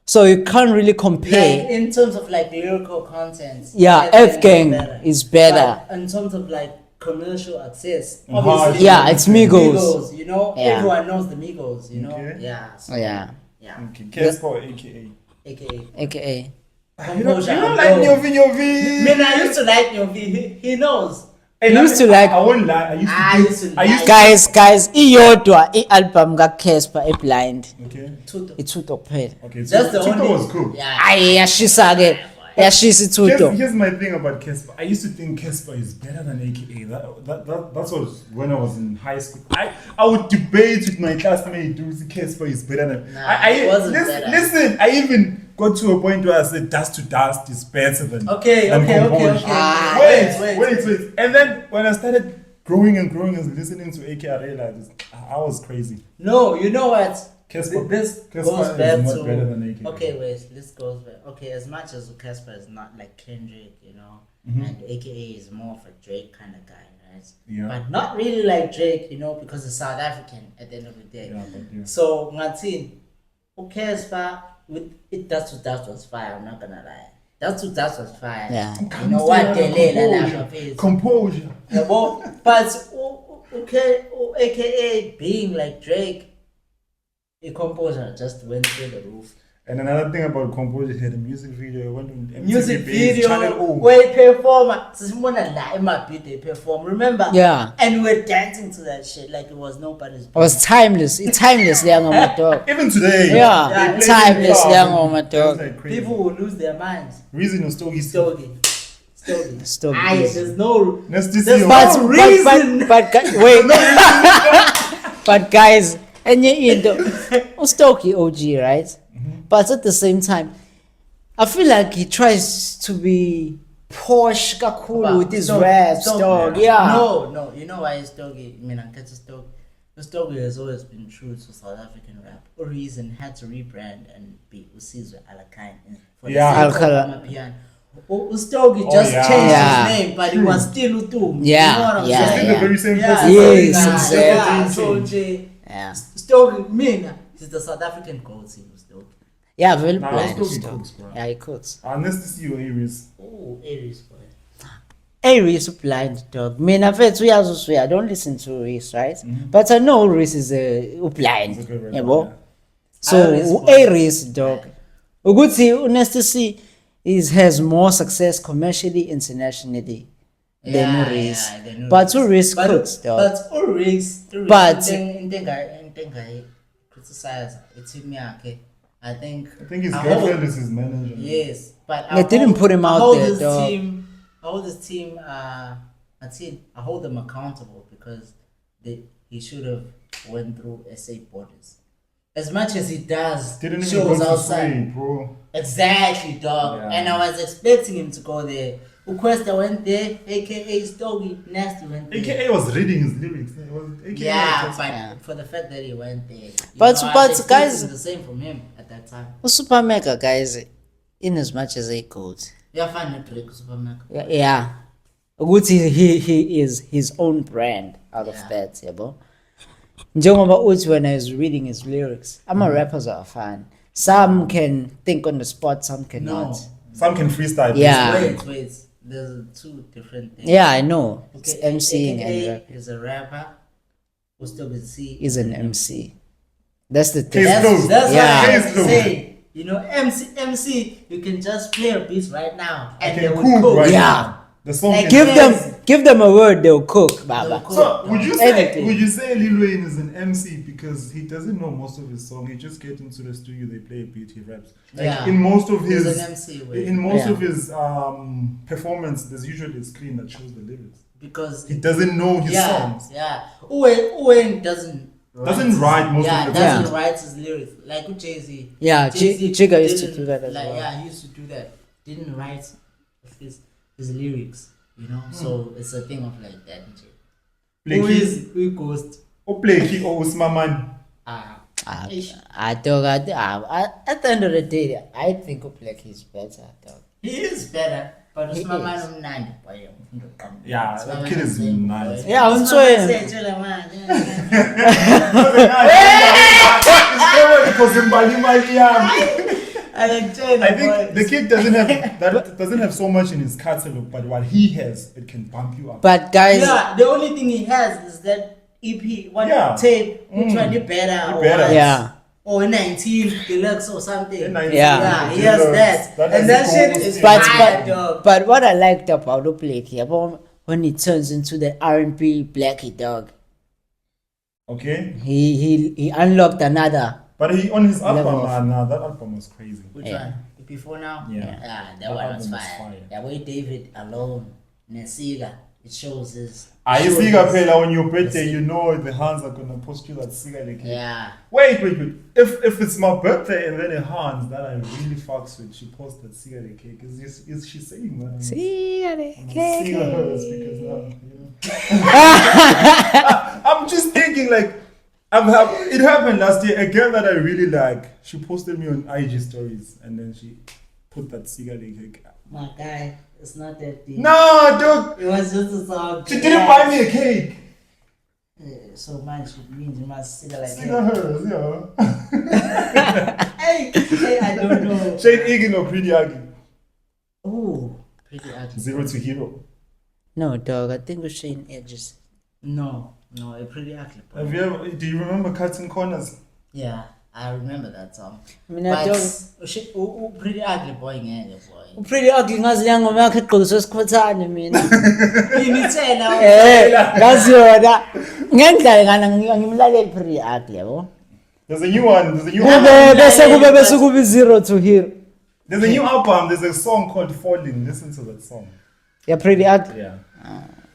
S1: So you can't really compare.
S3: Like, in terms of like lyrical content.
S1: Yeah, F Gang is better.
S3: But in terms of like commercial access,
S2: And
S3: obviously.
S1: Yeah, it's Migos.
S3: You know,
S1: Yeah.
S3: everyone knows the Migos, you know?
S2: Okay.
S3: Yeah. So,
S1: Yeah.
S3: yeah.
S2: Okay, Casper, aka.
S3: AKA.
S1: AKA.
S2: You don't
S3: Composure.
S2: like Nyovi.
S3: Man, I used to like Nyovi. He knows.
S2: Hey,
S1: You used to like-
S2: I won't lie. I used to.
S3: I used to
S2: I
S3: like-
S2: used
S1: Guys, iyodwa i-album ka-Casper eblind.
S2: Okay.
S3: Tuto.
S1: Ithuto kuphela.
S2: Okay. So
S3: That's the
S2: Tuto
S3: only.
S2: was cool.
S3: Yeah.
S1: Ayi yashisa ke. Yashisa ithuto.
S2: Here's my thing about Casper. I used to think Casper is better than AKA. That's what when I was in high school. I would debate with my classmate. Do Casper is better than?
S3: Nah, it wasn't better.
S2: Listen, I even got to a point where I said Dust to Dust is better than.
S3: Okay,
S2: than
S3: okay, okay,
S2: Composure.
S3: okay.
S2: Wait. And then when I started growing and listening to AK, I realized I was crazy.
S3: No, you know what?
S2: Casper
S3: This
S2: Casper
S3: goes
S2: is
S3: back
S2: not
S3: to
S2: better than AK.
S3: okay, wait. This goes back. Okay, as much as Casper is not like Kendrick, you know,
S2: Mhm.
S3: and AKA is more of a Drake kind of guy, right?
S2: Yeah.
S3: But not really like Drake, you know, because it's South African at the end of the day.
S2: Yeah, but yeah.
S3: So ngathi, Casper with it that was fire. I'm not gonna lie. That was fire.
S1: Yeah.
S3: You know what?
S2: Composure.
S3: But okay, AKA being like Drake. A composer just went through the roof.
S2: And another thing about composure, he had a music video. He went on MTV
S3: Music
S2: Base,
S3: video,
S2: Channel O.
S3: where performer. They perform. Remember?
S1: Yeah.
S3: And we were dancing to that shit like it was nobody's.
S1: It was timeless. It's timeless, young on my dog.
S2: Even today.
S1: Yeah,
S2: they play
S1: timeless,
S2: it
S1: young
S2: live.
S1: on my dog.
S2: It's like crazy.
S3: People will lose their minds.
S2: Reason was still
S3: Stogie.
S1: Stogie.
S3: There's no.
S2: Let's just
S3: There's
S2: see.
S3: no reason.
S1: Wait. But guys, and you know, Stokie OG, right?
S2: Mm-hmm.
S1: But at the same time, I feel like he tries to be posh, kakulu with his raps, dog. Yeah.
S3: No. You know why Stogie? I mean, I catch Stogie. Stogie has always been true to South African rap. For reason had to rebrand and be Usizwe Alakai for the
S2: Yeah.
S3: sake of Amapiano. Stogie just
S2: yeah.
S3: changed
S1: Yeah.
S3: his name, but he was still Utum.
S1: Yeah,
S3: You know what I'm
S1: yeah,
S3: saying?
S2: Still the very same person.
S1: Yes,
S3: yeah.
S1: exactly.
S3: So
S1: Yeah.
S3: Stogie, he's the South African gold team, Stogie.
S1: Yeah, very
S2: Nah,
S1: blind.
S2: Stogie
S1: Stogie.
S2: cooks, bro.
S1: Yeah, he cooks.
S2: Nice to see you, Aries.
S3: Oh, Aries boy.
S1: Reese blind dog. Me I've heard I don't listen to Reese, right? But I know Reese is a blind.
S2: He's a good rapper,
S1: Yeah, bo.
S2: yeah.
S1: So Reese dog. Uguti Unestisi has more success commercially, internationally than Reese.
S3: than
S1: But
S3: Reese.
S1: Reese cooks dog.
S3: But Reese,
S1: But-
S3: I criticize it's him, okay. I think
S2: his
S3: I
S2: girlfriend
S3: hold-
S2: is his manager.
S3: Yes, but
S1: They didn't put him out there,
S3: this
S1: dog.
S3: team. I hold this team. I hold them accountable because he should have went through SA borders. As much as he does
S2: Didn't even go
S3: shows
S2: to
S3: outside.
S2: Sweden, bro.
S3: Exactly, dog.
S2: Yeah.
S3: And I was expecting him to go there. Ukwesta went there, aka Stogie Nasty went there.
S2: AKA was reading his lyrics. It was AKA
S3: Yeah,
S2: was
S3: but
S1: Yeah.
S3: for the fact that he went there.
S1: But-
S3: I
S1: but
S3: was
S1: guys-
S3: expecting the same from him at that time.
S1: Super Mega guys, in as much as they could.
S3: Yeah, fine, Drake Supermac.
S1: Yeah. Uguti he is his own brand out of
S3: Yeah.
S1: that, yabo. Njengoba uthi when I was reading his lyrics, I'm a rappers are fan. Some can think on the spot, some cannot.
S3: No.
S2: Some can freestyle.
S1: Yeah.
S3: Wait. There's two different things.
S1: Yeah, I know. It's
S3: Okay,
S1: MCing and
S3: AKA
S1: rapping.
S3: is a rapper. Stogie
S1: Is an MC. That's the thing.
S2: Case closed.
S3: That's
S1: Yeah.
S3: what I
S2: Case
S3: was saying. You know, MC, you can just play a beat right now and
S2: can
S3: they will
S2: cook
S3: cook.
S2: right
S1: Yeah.
S2: The song
S3: Like,
S2: can
S1: Give them a word, they'll cook, Baba.
S3: They'll cook.
S2: So
S1: Anything.
S2: would you say Lil Wayne is an MC because he doesn't know most of his song? He just gets into the studio, they play a beat, he raps. Like
S3: Yeah.
S2: in most of
S3: He's
S2: his
S3: an MC way.
S2: in most
S1: Yeah.
S2: of his performance, there's usually a screen that shows the lyrics.
S3: Because
S2: He doesn't know his songs.
S3: Yeah. Uwe doesn't
S2: write most of the
S3: doesn't
S1: time.
S3: write his lyrics. Like Jay-Z.
S1: Yeah,
S3: Jay-Z
S1: Jigga used to
S3: didn't-
S1: do that as
S3: like,
S1: well.
S3: Yeah, he used to do that. Didn't write his lyrics, you know? So it's a thing of like that. Who ghost?
S2: Opleki or Usmaman.
S3: Ish.
S1: At the end of the day, I think Black is better, dog.
S3: He is better, but
S1: He
S3: it's my
S1: is.
S3: man of 9.
S2: Yeah,
S3: It's
S2: that
S3: my
S2: kid
S3: man
S2: is
S3: saying,
S2: nice.
S3: boy.
S1: Yeah, I'm
S3: It's my man
S1: saying.
S3: saying, chill, man. Yeah.
S2: Because
S3: I like China,
S2: I think
S3: boy.
S2: the kid doesn't have so much in his catalog, but what he has, it can bump you up.
S1: But guys,
S3: Yeah, the only thing he has is that EP, one
S2: Yeah.
S3: tape, which one is better, or
S2: Better.
S3: what?
S1: yeah.
S3: Or 19 deluxe or something.
S2: N19
S1: Yeah.
S3: He has that. And that shit is
S1: But
S3: fire, dog.
S1: but what I liked about the Blakey, about when he turns into the R&B Blackie dog,
S2: Okay,
S1: he unlocked another.
S2: but he on his album,
S1: Level of-
S2: that album was crazy.
S3: Which
S1: Yeah.
S3: one? Before now?
S2: Yeah.
S3: that
S2: That
S3: one was
S2: album was
S3: fire.
S2: fire.
S3: That way David alone, Nesiga, it shows his.
S2: I
S3: shows
S2: see
S3: his-
S2: Pela on your birthday, you know the hands are gonna post you that cigarette.
S3: Yeah.
S2: Wait. If it's my birthday and then a Hans that I really fucks with, she posts that cigarette cake. Is she saying that?
S1: See,
S2: I'm seeing her speakers now, you know. I'm just thinking like, it happened last year. A girl that I really like, she posted me on IG stories, and then she put that cigarette cake.
S3: My guy, it's not that deep.
S2: No, dude,
S3: It was just a song.
S2: she didn't buy me a cake.
S3: So much means you must sing like
S2: Cigar
S3: that.
S2: hers, yeah.
S3: Hey, I don't know.
S2: Shane Egan or Pretty Ugly?
S3: Ooh, pretty ugly.
S2: 0 to Hero.
S1: No, dog. I think we're Shane Edges.
S3: No, a pretty ugly boy.
S2: Have you ever? Do you remember Cutting Corners?
S3: Yeah, I remember that song.
S1: I mean, I
S3: But
S1: don't.
S3: pretty ugly boy ngeke boy.
S1: Pretty ugly ngazi leya ngoma yakhe egqokiswe isikhothane mina.
S3: Yini tshela
S1: Ngazi yona. Ngendlela ngana ngimlaleli pretty ugly yabo.
S2: There's a new one. There's a new.
S1: Bese kube 0 to Hero.
S2: There's a new album. There's a song called Falling. Listen to that song.
S1: Yeah, pretty ugly.
S2: Yeah.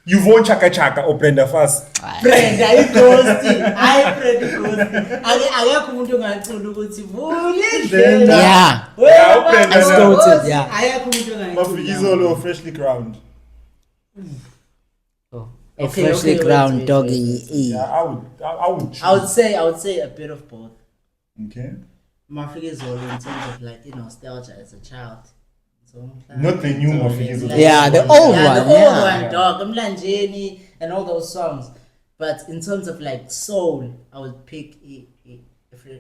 S2: You won't Chaka Chaka or Brenda Fast.
S3: Brenda ighosting. Hayi Brenda ighosting. Akekho umuntu ongacula ukuthi vule
S2: Brenda.
S1: Yeah.
S2: Yeah, Brenda.
S1: It's noted, yeah.
S3: Akekho umuntu
S2: Mafikizolo freshly crowned.
S1: A
S3: Okay,
S1: freshly
S3: wait,
S1: ground
S3: wait.
S1: doggy.
S2: Yeah, I would choose.
S3: I would say a bit of both.
S2: Okay.
S3: Mafikizolo in terms of like nostalgia as a child. So,
S2: Not the new Mafikizolo.
S1: Yeah, the old
S3: yeah,
S1: one,
S3: the old
S1: yeah.
S3: one, dog. Mlanjeni and all those songs. But in terms of like soul, I would pick a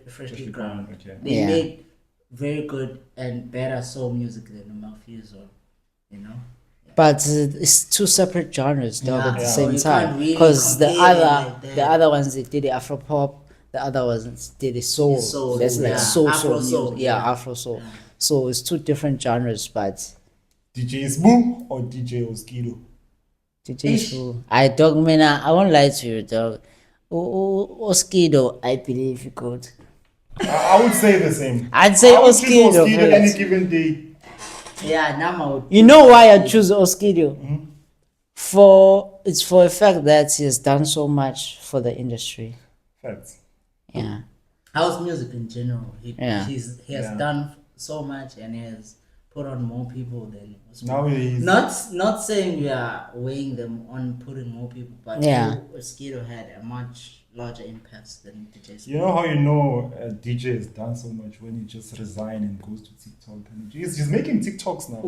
S3: freshly ground.
S2: Okay.
S3: They
S1: Yeah.
S3: made very good and better soul music than Mafikizolo. You know.
S1: But it's two separate genres, dog,
S3: Yeah.
S1: at the
S3: Yeah.
S1: same
S3: You
S1: time.
S3: can't really
S1: Because the
S3: compare
S1: other,
S3: like that.
S1: the other ones they did the Afro pop, the other ones did the soul.
S3: Soul,
S1: That's like
S3: yeah.
S1: soul
S3: Afro
S1: music.
S3: soul,
S1: Yeah,
S3: yeah.
S1: Afro soul. So it's two different genres, but
S2: DJ Smooth or DJ Oskido?
S1: DJ Smooth. I dog man, I won't lie to you, dog. Oskido, I believe you could.
S2: I would say the same.
S1: I'd say
S2: I would choose
S1: Oskido.
S2: Oskido any
S1: first.
S2: given day.
S3: Yeah, Nama would.
S1: You know why I choose Oskido? For it's for a fact that he has done so much for the industry.
S2: Facts.
S1: Yeah.
S3: House music in general. He has
S2: Yeah.
S3: done so much and he has put on more people than
S2: Now he's
S3: not saying we are weighing them on putting more people, but
S1: Yeah.
S3: Skido had a much larger impact than DJ.
S2: You know how you know a DJ has done so much when he just resigns and goes to TikTok. And he's making TikToks now.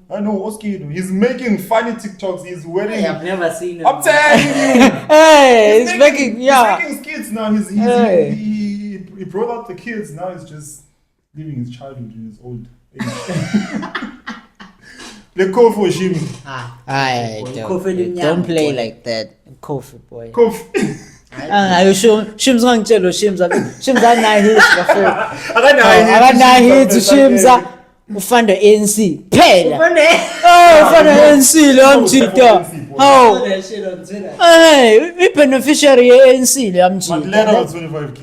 S2: I know Oskido. He's making funny TikToks. He's wearing.
S3: I've never seen him.
S2: I'm telling you.
S1: Hey, it's making yeah.
S2: He's making skits now.
S1: Hey.
S2: He brought out the kids. Now he's just living his childhood in his old age. The call for Shimi.
S1: Aye, don't play like that. Kofi boy.
S2: Kofi.
S1: Angayo Shims ngangitshela Shims anayi hit bafethu.
S2: Akanayo
S1: Akanayi hit Shims ufanda ANC. Phela. Ufanda ANC lo mjida. Oh.
S3: That shit on Twitter.
S1: Hey, beneficiary ANC lo mjida.
S2: Maglera was 25k.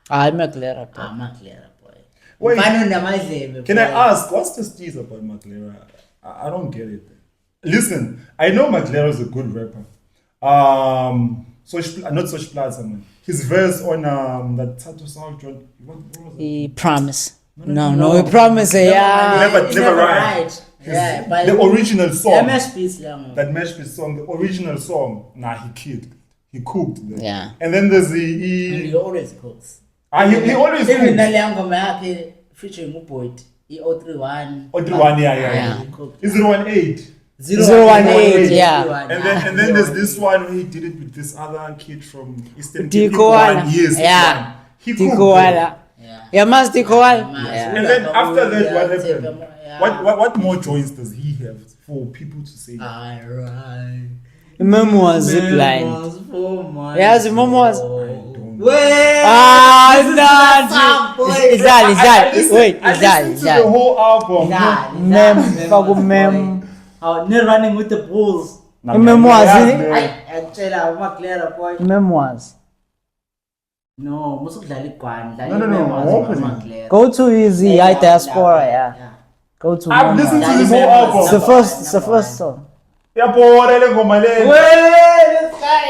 S1: Hayi Maglera.
S3: I'm not clear, boy.
S2: Wait,
S3: Manu namadlebe,
S2: can I
S3: boy.
S2: ask, what's the steez about Maglera? I don't get it. Listen, I know Maglera is a good rapper. Not Social Plaza, man. His verse on that Tattoo Sound joint. What was it?
S1: He promise. No, he promise. Yeah.
S2: Never right.
S3: Yeah, but
S2: The original song.
S3: MS Beats lang.
S2: That Mashpee song, the original song. Nah, he killed. He cooked. There.
S1: Yeah.
S2: And then there's
S3: He
S2: the
S3: always cooks.
S2: he always
S3: Even
S2: cooks.
S3: nale ngoma yakhe featuring uBoyd, E031.
S2: O31, yeah.
S1: Yeah.
S3: He cooked.
S2: Is it 18?
S1: 018, yeah.
S2: And then there's this one where he did it with this other kid from Eastern Cape.
S1: Dikoala.
S2: Yes,
S1: Yeah.
S2: he cooked.
S1: Dikoala.
S3: Yeah.
S1: Yeah, mas Dikoala.
S3: Yeah.
S2: And then after that, what
S3: Yeah.
S2: happened? What more joints does he have for people to say?
S3: Alright.
S1: Memoirs zipline. Yeah, the memoirs.
S3: Wait!
S1: Is that? Wait,
S2: I
S1: is that?
S2: listened to the whole album.
S1: Mem.
S3: Near running with the bulls.
S1: Memoirs,
S3: I tell you, I'm clear, boy.
S1: Memoirs.
S3: No, musukudlala igwani.
S2: No.
S1: Go to easy, I diaspora, yeah. Go to
S2: I've listened to
S1: Memoirs.
S2: this whole album.
S1: It's the first song.
S2: Yeah, boy, le ngoma le.
S3: Wait, this guy.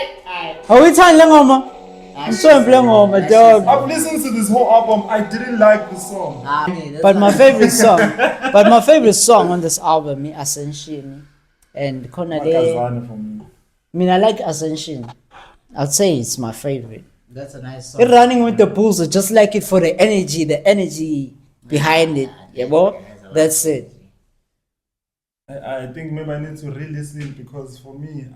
S1: Are we telling Lengoma? I'm so playing my dog.
S2: I've listened to this whole album. I didn't like the song.
S1: But my favorite song on this album, me Ascension and Konade.
S2: Makazana for me.
S1: I mean, I like Ascension. I'd say it's my favorite.
S3: That's a nice
S1: It
S3: song.
S1: running with the bulls, I just like it for the energy behind it. Yeah, well, that's it.
S2: I think maybe I need to re-listen because for me,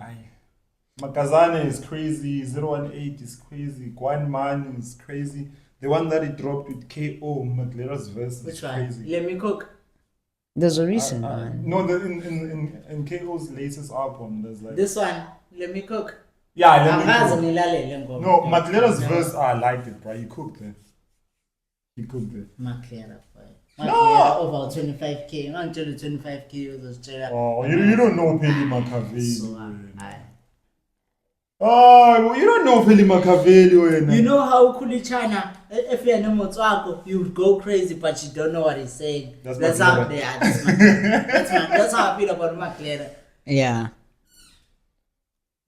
S2: Makazane is crazy, 018 is crazy, Guan Man is crazy. The one that he dropped with KO, Maglera's verse
S3: Which
S2: is
S3: one?
S2: crazy.
S3: Let me cook.
S1: There's a reason, man.
S2: No, in KO's latest album, there's like
S3: This one, let me cook.
S2: yeah, let me
S3: Angazi
S2: cook.
S3: ngilalele ngoma.
S2: No, Maglera's
S3: No.
S2: verse, I liked it, bro. He cooked it. He cooked it.
S3: Maklera, boy.
S2: No.
S3: Maklera over 25k. Ungitshela 25k uzositshela.
S2: Oh, you don't know Peli Makaveli.
S3: So,
S2: wena. Oh, you don't know Peli Makaveli. wena.
S3: you know how Kulichana, if you're no Motswako, you would go crazy, but you don't know what he's saying.
S2: That's
S3: how
S2: Maklera.
S3: they are. That's how I feel about Maklera.
S1: Yeah.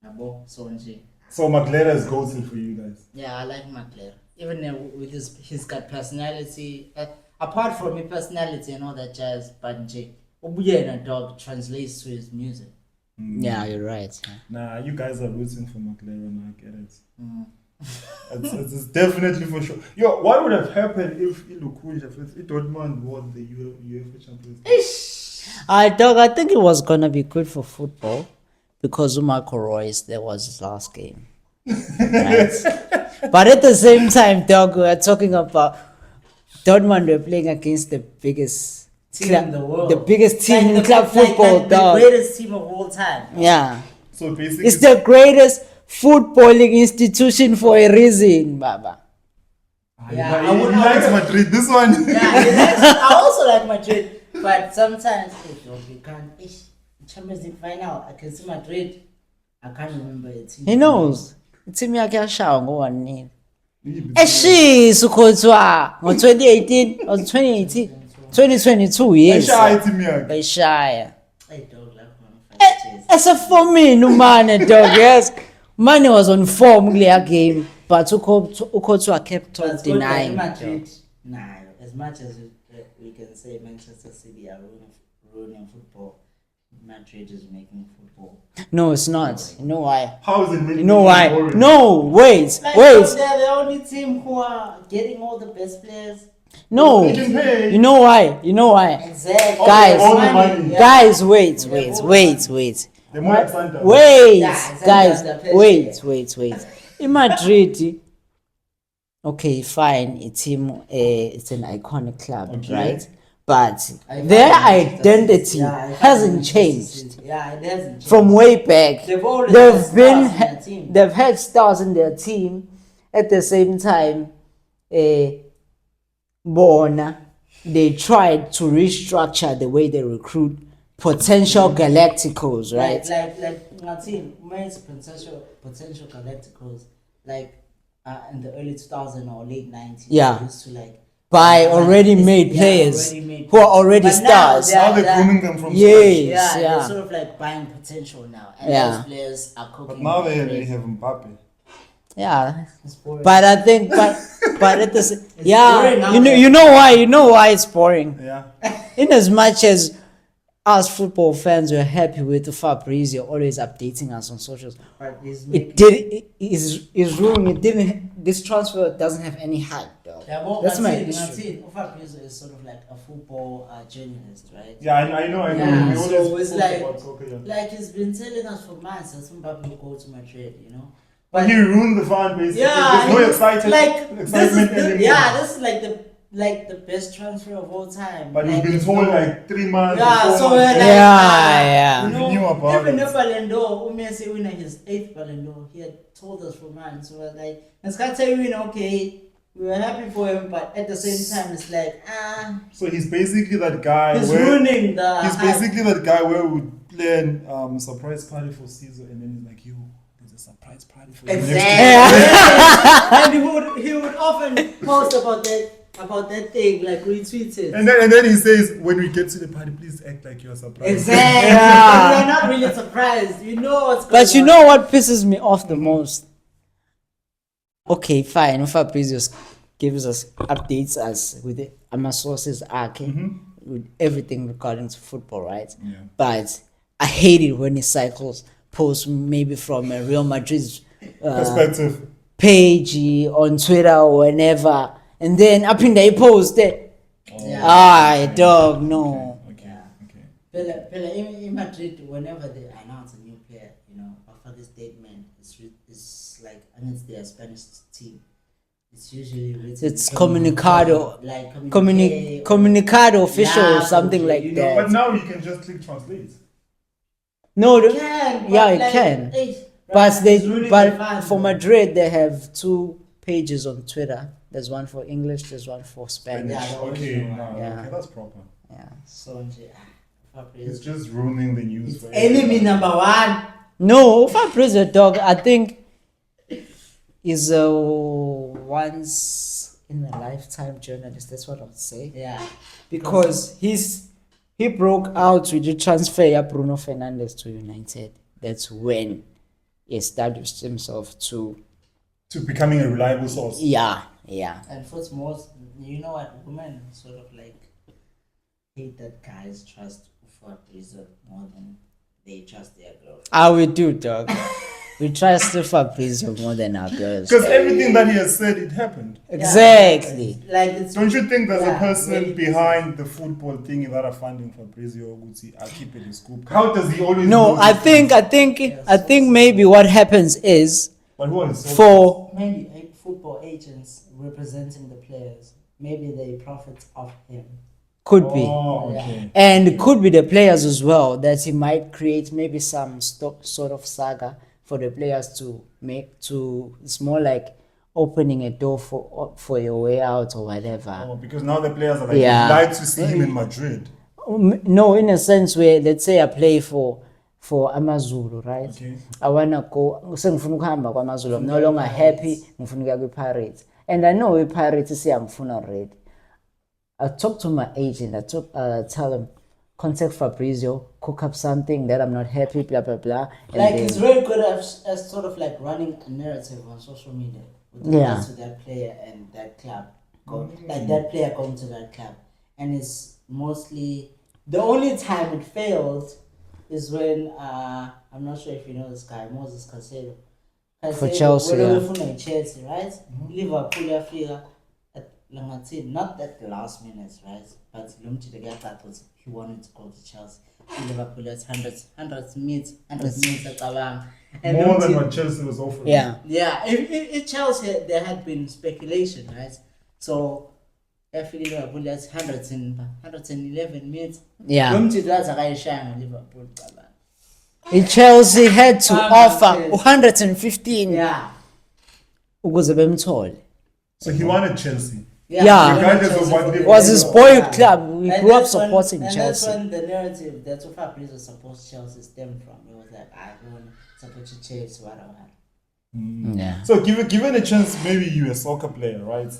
S3: Yabo, so nje.
S2: So Maglera is go-to for you guys.
S3: Yeah, I like Maklera. Even with he's got personality. Apart from his personality and all that jazz, but nje, ubuyena dog translates to his music.
S1: Yeah, you're right.
S2: Nah, you guys are rooting for Maglera, and I get it.
S3: Mm.
S2: It's definitely for sure. Yo, what would have happened if Dortmund won the UEFA Champions League?
S1: I think it was gonna be good for football because Marco Royce, that was his last game. Right? But at the same time, dog, we are talking about Dortmund were playing against the biggest
S3: Team in the world.
S1: the biggest team
S3: Like
S1: in club football,
S3: the
S1: dog.
S3: greatest team of all time.
S1: Yeah.
S2: So basically,
S1: It's the greatest footballing institution for a reason, Baba.
S3: Yeah,
S2: he likes Madrid. This one.
S3: Yeah, I also like Madrid, but sometimes you can't. Champions League final, I can see Madrid. I can't remember a team.
S1: He knows. Team yakhe yashaya ngo-1-0. Eshisa ukhothwa ngo-2018 or 2018 2022 yes.
S2: Ayishaya team yakhe.
S1: Bayishaya.
S3: Hey, dog, like one
S1: Esefomini umane dog, yes. Mane was on form kuleya game, but ukhothwa kept on denying.
S3: Madrid, nah, as much as we can say Manchester City are ruining football, Madrid is making football.
S1: No, it's not. You know why?
S2: How is it making
S1: You know why?
S2: boring?
S1: No, wait.
S3: They're the only team who are getting all the best players.
S1: No.
S2: They can pay.
S1: You know why? You know why?
S3: Exactly.
S1: Guys,
S2: all the money.
S3: Yeah.
S1: Guys, wait.
S2: The more excited.
S1: Wait,
S3: Yeah,
S1: guys,
S3: exactly.
S1: wait. In Madrid, okay, fine. It's an iconic club,
S2: Okay.
S1: right? But their identity hasn't changed
S3: Yeah, it hasn't changed.
S1: from way back.
S3: They've always had stars in their team.
S1: They've had stars in their team. At the same time, Bona, they tried to restructure the way they recruit potential Galacticos, right?
S3: Like my team, men's potential Galacticos, like in the early 2000s or late 90s.
S1: Yeah.
S3: they used to like
S1: By already made players who are already
S3: But now
S1: stars.
S2: Now they're grooming them from
S1: Yes.
S2: scratch.
S3: Yeah,
S1: Yeah.
S3: they're sort of like buying potential now, and
S1: Yeah.
S3: those players are cooking.
S2: But now they
S3: crazy.
S2: have Mbappe.
S1: Yeah.
S3: It's boring.
S1: But I think, but at the
S3: boring
S1: yeah,
S3: now,
S1: you know why it's boring.
S2: Yeah.
S1: In as much as us football fans were happy with Fabrizio always updating us on socials,
S3: But it's
S1: it is ruining. It didn't. This transfer doesn't have any hype, though.
S3: Yeah, well,
S1: That's my
S3: Martin,
S1: issue.
S3: Fabrizio is sort of like a football journalist, right?
S2: Yeah, I know.
S3: Yeah,
S2: We
S3: so
S2: always
S3: it's
S2: talk
S3: like-
S2: about soccer, yeah.
S3: Like he's been telling us for months that Mbappe will go to Madrid, you know.
S2: But he ruined the fan base.
S3: Yeah,
S2: There's no excitement anymore.
S3: this is like the best transfer of all time.
S2: But
S3: like,
S2: we've been told like 3 months.
S3: Yeah,
S2: 4
S3: so
S2: months.
S3: we're like,
S1: Yeah.
S3: you know,
S2: We knew about
S3: even
S2: it.
S3: the Ballon d'Or, Messi winning his 8th Ballon d'Or, he had told us for months. So we're like, let's can't tell you, okay, we were happy for him, but at the same time, it's like,
S2: So he's basically that guy
S3: he's
S2: where
S3: ruining the.
S2: he's
S3: hype.
S2: basically that guy where we plan surprise party for Caesar and then he's like, yo, there's a surprise party for you. next
S3: Exactly. And he would often post about that thing, like retweet it.
S2: And then he says, when we get to the party, please act like you're surprised.
S3: Exactly.
S1: Yeah.
S3: You're not really surprised. You know what's going on.
S1: But you know what pisses me off the most? Okay, fine. Fabrizio gives us updates us with the our sources, okay, with everything regarding to football, right?
S2: Yeah.
S1: But I hate it when he cycles post maybe from a Real Madrid's
S2: Perspective.
S1: page on Twitter or whenever, and then up in the post there.
S3: Yeah.
S1: Dog, no.
S2: Okay.
S3: Yeah.
S2: Okay.
S3: Pele, in Madrid, whenever they announce a new player, after the statement, it's like against their Spanish team. It's usually written.
S1: It's comunicado,
S3: like
S1: comunicado official or something like
S3: you know,
S1: that.
S2: But now you can just click translate.
S1: No,
S3: You can,
S1: yeah,
S3: but
S1: it
S3: like,
S1: can.
S3: it's ruining the
S1: But
S3: fun,
S1: for
S3: though.
S1: Madrid, they have 2 pages on Twitter. There's one for English. There's one for Spanish.
S3: Yeah, the
S2: Okay,
S3: original
S2: no,
S3: one.
S1: Yeah.
S2: okay, that's proper.
S1: Yeah.
S3: So
S2: It's just ruining the news
S3: it's
S2: for
S3: enemy
S2: everybody.
S3: number 1.
S1: No, Fabrizio, dog, I think is a once in a lifetime journalist. That's what I would say.
S3: Yeah.
S1: Because he broke out with the transfer of Bruno Fernandes to United. That's when he established himself to
S2: becoming a reliable source.
S1: yeah.
S3: And for most, you know what, women sort of like hate that guys trust Fabrizio more than they trust their girls.
S1: We do, dog. We trust Fabrizio more than our girls.
S2: Because everything that he has said, it happened.
S1: Exactly.
S3: Like it's
S2: Don't you think there's a
S3: Yeah,
S2: person
S3: really
S2: behind the football thing that are funding Fabrizio Gucci? I'll keep it in scoop. How does he always
S1: No,
S2: know
S1: I
S2: these
S1: think
S2: things?
S1: I think maybe what happens is
S2: But who are his sources?
S1: for
S3: maybe football agents representing the players. Maybe they profit off him.
S1: could be.
S2: Oh, okay.
S1: And it could be the players as well, that he might create maybe some sort of saga for the players to make to. It's more like opening a door for your way out or whatever.
S2: Oh, because now the players are like,
S1: Yeah.
S2: we'd like to see him in Madrid.
S1: No, in a sense where let's say I play for Amazulu, right?
S2: Okay.
S1: I wanna go. Sengifuna ukuhamba kwaMazulu. I'm no longer happy. Ngifuna ukuya kwi-Pirates, and I know i-Pirates siyangifuna already. I talk to my agent. Tell him, contact Fabrizio, cook up something that I'm not happy, blah blah blah. And
S3: Like
S1: then-
S3: it's very good as sort of like running a narrative on social media with regards to that player and that club. Like that player going to that club. And it's mostly the only time it failed is when I'm not sure if you know this guy, Moses Caicedo.
S1: For Chelsea,
S3: when
S1: yeah.
S3: we from Chelsea, right? Liverpool yafika at Langatin, not at the last minute, right? But the guy that was he wanted to go to Chelsea. Liverpool at 100 minutes at Tabang. And
S2: More than
S3: Lumtini-
S2: what Chelsea was offering.
S1: yeah.
S3: yeah, if Chelsea there had been speculation, right? So if Liverpool that's 111 minutes.
S1: Yeah.
S3: Lumtini that's a guy shine Liverpool.
S1: Chelsea had to offer
S3: Chelsea.
S1: 115
S3: Yeah.
S1: ukuze bemthole.
S2: So he wanted Chelsea.
S1: Yeah.
S2: Regardless of what they
S1: Was his
S2: Yeah.
S1: boyhood club. We
S3: And
S1: grew up
S3: that's when-
S1: supporting
S3: and
S1: Chelsea.
S3: that's when the narrative that Fabrizio supports Chelsea stemmed from. It was like, I don't support you, Chelsea, whatever.
S1: Yeah.
S2: So given a chance, maybe you're a soccer player, right?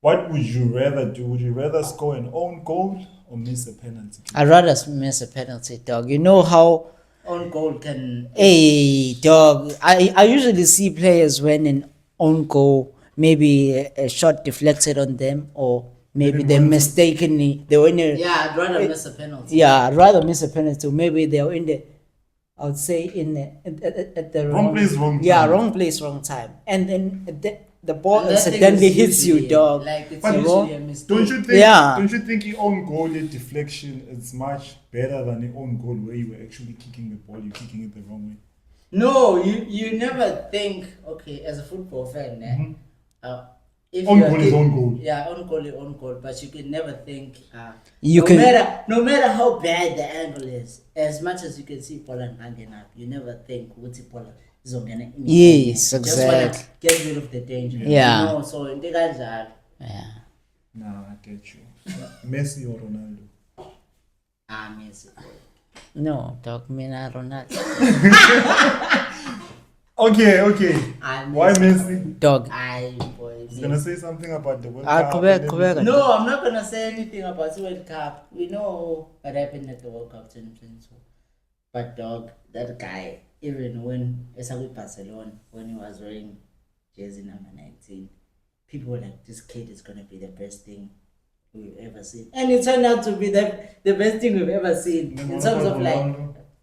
S2: What would you rather do? Would you rather score an own goal or miss a penalty?
S1: I'd rather miss a penalty, dog. You know how
S3: On goal can.
S1: Hey, dog. I usually see players when an own goal, maybe a shot deflected on them, or maybe
S2: didn't
S1: they
S2: want to.
S1: mistakenly they were in a.
S3: Yeah, I'd rather miss a penalty.
S1: Yeah, I'd rather miss a penalty. Maybe they were in the. I would say in the, at the
S2: Wrong place, wrong
S1: Yeah,
S2: time.
S1: wrong place, wrong time, and then the ball
S3: And that thing
S1: accidentally
S3: is
S1: hits you,
S3: usually,
S1: dog.
S3: Like it's
S2: But
S3: usually a mistake.
S2: Don't you think?
S1: Yeah.
S2: Don't you think your own goal deflection is much better than your own goal where you were actually kicking the ball, you're kicking it the wrong way?
S3: No, you never think, okay, as a football fan, if
S2: Own
S3: you are
S2: goal is own goal.
S3: Yeah, own goal, but you can never think.
S1: You
S3: no
S1: can-
S3: no matter how bad the angle is, as much as you can see Poland hanging up, you never think what's Poland is going to.
S1: Yes,
S3: Just wanna
S1: exactly.
S3: get rid of the danger.
S1: Yeah.
S3: You know, so in the guys are
S1: Yeah.
S2: Nah, I get you. Messi or Ronaldo?
S3: Messi.
S1: No, dog. Me not Ronaldo.
S2: Okay. Why Messi?
S1: Dog.
S3: Boy.
S2: He's gonna say something about the World
S1: Ah,
S2: Cup.
S1: correct,
S2: and
S1: correct.
S2: everything.
S3: No, I'm not gonna say anything about the World Cup. We know what happened at the World Cup 2022. But dog, that guy, even when with Barcelona, when he was wearing jersey number 19, people were like, this kid is gonna be the best thing we've ever seen. And it turned out to be the best thing we've ever seen.
S2: Then
S3: In
S2: what
S3: terms
S2: about
S3: of like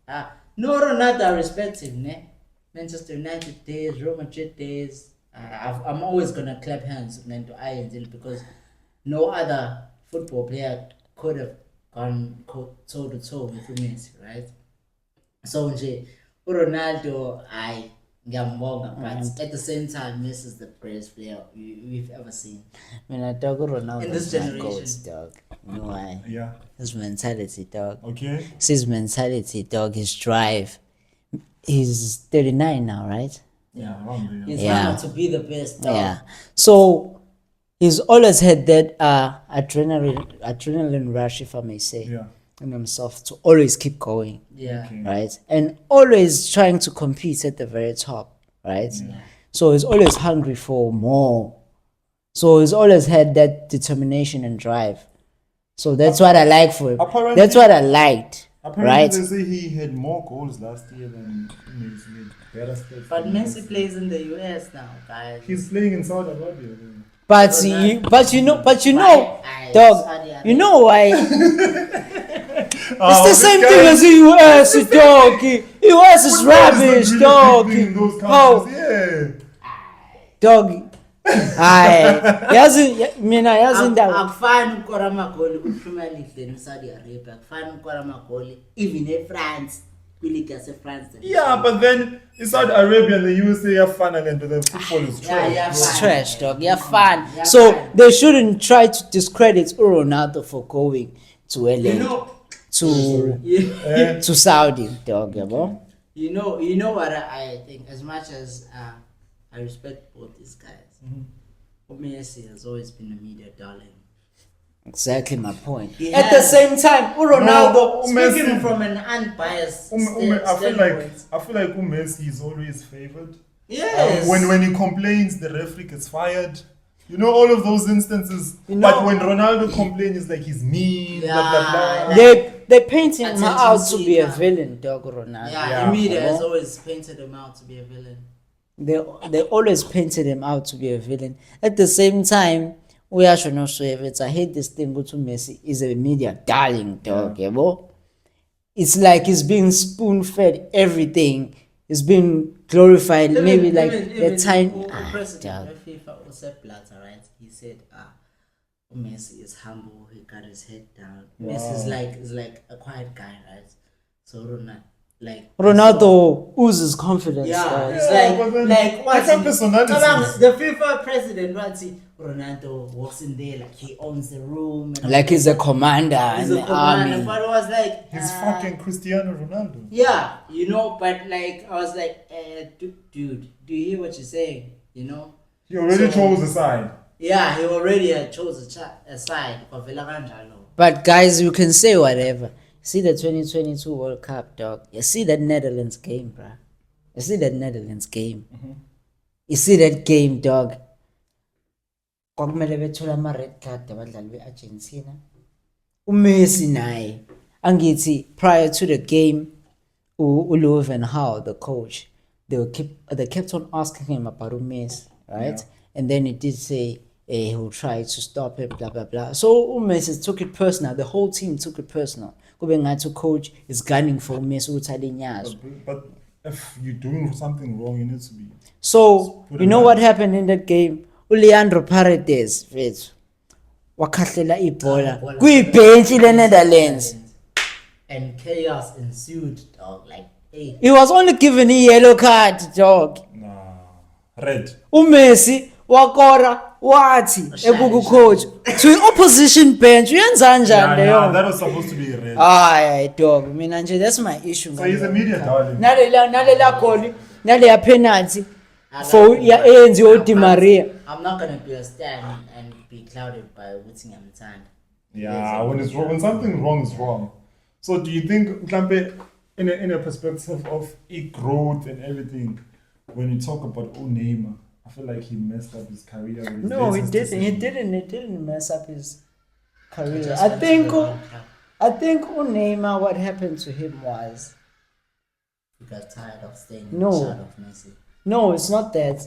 S2: Ronaldo?
S3: No, Ronaldo, I respect him, ne? Manchester United days, Real Madrid days. I'm always gonna clap hands with Nando Iron because no other football player could have gone toe to toe with Messi, right? So nje uRonaldo ngiyambonga, but at the same time Messi is the greatest player we've ever seen
S1: Mina dog Ronaldo
S3: in this
S1: is my
S3: generation.
S1: goats, dog. You know why?
S2: Yeah.
S1: His mentality, dog.
S2: Okay.
S1: It's his mentality, dog. His drive. He's 39 now, right?
S2: Yeah. Around there.
S3: He's
S1: Yeah.
S3: number to be the best. Dog.
S1: Yeah. So he's always had that adrenaline rush, if I may say,
S2: Yeah.
S1: in himself to always keep going,
S3: Yeah.
S2: Okay.
S1: right? And always trying to compete at the very top, right? So he's always hungry for more. So he's always had that determination and drive. So that's what I like for him.
S2: Apparently-
S1: That's what I liked,
S2: Apparently,
S1: right?
S2: they say he had more goals last year than Messi. Better stats
S3: But
S2: than
S3: Messi plays in the US now, guys.
S2: He's playing in Saudi Arabia.
S1: But
S3: Ronaldo-
S1: you know,
S3: Why?
S1: dog.
S3: Saudi Arabia.
S1: You know why?
S2: Oh,
S1: It's the
S2: this
S1: same
S2: guy-
S1: thing as the US, dog. US is
S2: Football
S1: rubbish,
S2: really
S1: dog.
S2: big in those
S1: How,
S2: countries. Yeah.
S1: dog? Hayi, mina yazi indaba.
S3: Akufani ukukora amagoli kwi-Premier League than in-Saudi Arabia. Akufani ukukora amagoli even eFrance, kwi-league yase-France.
S2: Yeah, but then in Saudi Arabia and the USA are fun and the football is trash.
S3: yeah,
S2: bro.
S1: It's trash, dog. You're fun.
S3: Yeah,
S1: So
S3: fine.
S1: they shouldn't try to discredit Ronaldo for going to LA,
S3: You know,
S1: to Saudi, dog. Yabo?
S3: you know what I think. As much as I respect both these guys, Messi has always been a media darling.
S1: Exactly my point.
S3: He
S1: At the
S3: has-
S1: same time, Ronaldo.
S2: No,
S3: Speaking
S2: Messi-
S3: from an unbiased
S2: I feel
S3: standpoint.
S2: like Messi is always favored.
S3: Yes.
S2: When he complains, the referee gets fired. You know all of those instances.
S1: You know-
S2: But when Ronaldo complains, it's like he's mean. Blah blah blah.
S3: Yeah.
S1: They painting him
S3: Attention
S1: out to be a
S3: seeker.
S1: villain, dog. Ronaldo.
S3: Yeah, the media has always painted him out to be a villain.
S1: They always painted him out to be a villain. At the same time, we are not sure if it's I hate this thing. Go to Messi is a media darling, dog. Yabo? It's like he's being spoon fed everything. He's being glorified. Maybe like the time.
S3: President
S1: Dog.
S3: of FIFA, Sepp Blatter, right? He said, Messi is humble. He got his head down. Messi is like a quiet guy, right? So
S1: Ronaldo oozes confidence.
S3: Yeah,
S1: dog.
S3: it's
S2: but then
S3: like what
S2: different personalities.
S3: the FIFA president, what Ronaldo walks in there like he owns the room, and
S1: Like he's a commander
S3: he's
S1: in
S3: a
S1: the
S3: commander.
S1: army.
S3: But it was like
S2: He's fucking Cristiano Ronaldo.
S3: yeah, but like I was like, dude, do you hear what you're saying? You know?
S2: He already
S3: So-
S2: chose a side.
S3: Yeah, he already had chose a side. Kwavela kanjalo.
S1: But guys, you can say whatever. See the 2022 World Cup, dog. You see that Netherlands game, bruh. You see that Netherlands game. You see that game, dog. Kwakumele bethola ama-red card abadlali be-Argentina. uMessi naye angithi prior to the game uLouis van Gaal, the coach, they kept on asking him about Messi, right? And then he did say he will try to stop him, blah blah blah. So Messi took it personal. The whole team took it personal. Kube ngathi coach is gunning for Messi ukuthi alinyazwe.
S2: But if you're doing something wrong, you need to be.
S1: So you know what happened in that game? uLeandro Paredes mfethu wakhahlela ibhola kuyibhenchi leNetherlands.
S3: And chaos ensued, dog. Like, hey.
S1: He was only given a yellow card, dog.
S2: Nah. Red.
S1: uMessi wakora wathi ebuku coach to opposition bench uyenza njani leyo?
S2: that was supposed to be red.
S1: Hayi dog, mina nje that's my issue.
S2: So he's a media darling.
S1: Nalela goal, naleya penalty for ya eyenziwe uDi Maria.
S3: I'm not gonna be a stan and be clouded by what's in time.
S2: Yeah, when it's wrong, when something wrong is wrong. So do you think, Mhlampe, in a perspective of growth and everything, when you talk about Neymar, I feel like he messed up his career. With his
S1: No, he
S2: latest
S1: didn't. He
S2: decision.
S1: didn't mess up his career.
S3: Just
S1: I
S3: went to
S1: think.
S3: the World Cup.
S1: I think Neymar. What happened to him was
S3: He got tired of staying
S1: No.
S3: in the shadow of Messi.
S1: no. It's not that.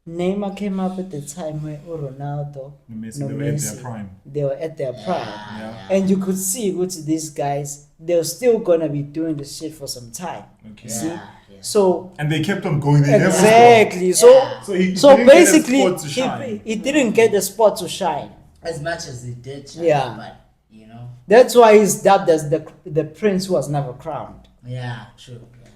S1: Neymar came up at the time where Ronaldo,
S2: Messi,
S1: no
S2: they were at their
S1: Messi,
S2: prime.
S1: they were at their prime.
S2: Yeah.
S1: And you could see which these guys, they're still gonna be doing the shit for some time.
S2: Okay.
S1: See? So
S2: And they kept on going. They never
S1: exactly.
S2: stopped. So he
S1: So
S2: didn't get a
S1: basically,
S2: spot to shine.
S1: he didn't get the spot to shine.
S3: As much as he did, China,
S1: Yeah.
S3: but you know,
S1: That's why he's dubbed as the prince who was never crowned.
S3: yeah, true. Yeah.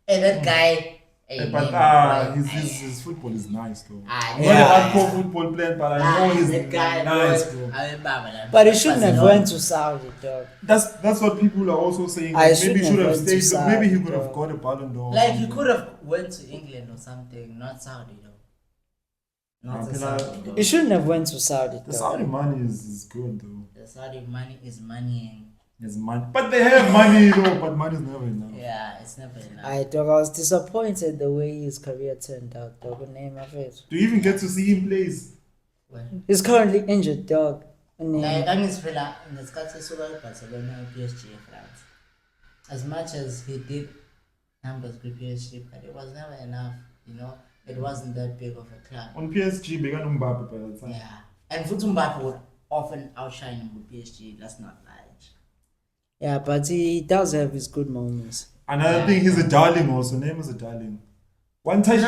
S3: Hey, that guy. Hey,
S2: But
S3: Neymar, boy,
S2: his football is nice though.
S3: Ah,
S2: I'm
S3: yeah.
S2: not a hardcore football player, but I know he's
S3: that guy,
S2: nice,
S3: boy,
S2: bro.
S3: I remember that.
S1: But he shouldn't have
S3: Barcelona.
S1: went to Saudi, dog.
S2: That's what people are also saying.
S1: I
S2: Maybe
S1: shouldn't
S2: he should
S1: have
S2: have
S1: went to
S2: stayed. Maybe he
S1: Saudi,
S2: could have
S1: bro.
S2: got a Ballon d'Or. or
S3: Like you
S2: something.
S3: could have went to England or something, not Saudi though. Not to
S2: Pila-
S3: Saudi though.
S1: He shouldn't have went to Saudi,
S2: The
S1: dog.
S2: Saudi money is good though.
S3: The Saudi money is moneying.
S2: There's money, but they have money though. But money's never enough.
S3: Yeah, it's never enough.
S1: I was disappointed the way his career turned out, dog. The name of it.
S2: Do you even get to see him play?
S3: Well,
S1: He's currently injured, dog.
S3: like angiziphela ngesikhathi esuka eBarcelona PSG France. As much as he did numbers with PSG, but it was never enough, you know. It wasn't that big of a club.
S2: On PSG, began Mbappe by the time.
S3: Yeah. And Futu Mbappe would often outshine him with PSG, that's not lie.
S1: Yeah, but he does have his good moments.
S2: Another thing, he's a darling also. Name is a darling. One touch,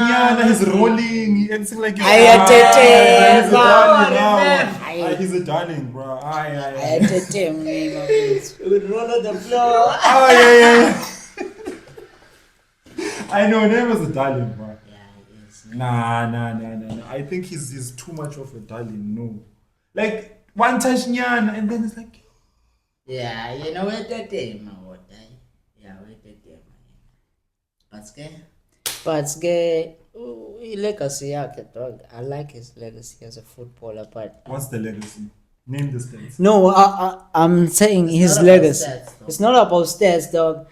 S2: he's rolling. He acting like
S1: He's a
S2: darling
S3: darling,
S2: now.
S1: man.
S2: He's a darling, bro.
S1: I had to tell name of it.
S3: He would roll on the floor.
S2: Yeah. I know, name is a darling, bro.
S3: Yeah, it is.
S2: Nah. I think he's too much of a darling. No, like one touch, and then it's like.
S3: Yeah, you know what that day, man. What day? Yeah, what that day, man. But scare.
S1: But legacy yakhe, dog. I like his legacy as a footballer, but
S2: What's the legacy? Name the stats.
S1: no, I'm saying his
S3: not about
S1: legacy.
S3: stats, though.
S1: It's not about stats, dog.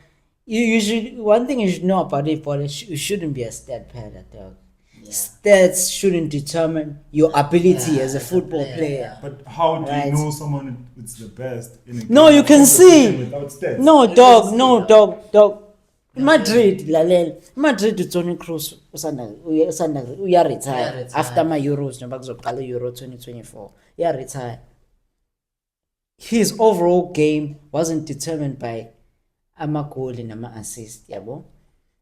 S1: You should, one thing you should know about it, but you shouldn't be a stat padder, dog.
S3: Yeah.
S1: Stats shouldn't determine your ability
S3: Yeah,
S1: as a
S3: as a
S1: football
S3: player,
S1: player.
S3: yeah.
S2: But how do
S1: Right.
S2: you know someone is the best in a game
S1: No, you
S2: of
S1: can see.
S2: competition without stats?
S1: No,
S3: You
S1: dog,
S3: can see
S1: no,
S3: that.
S1: dog. Madrid, Lalel. Madrid, Tony Cruz, we are retired
S3: Retire.
S1: after my Euros, no, Euro 2024. Yeah, retire. His overall game wasn't determined by amagoli nama assist, yabo.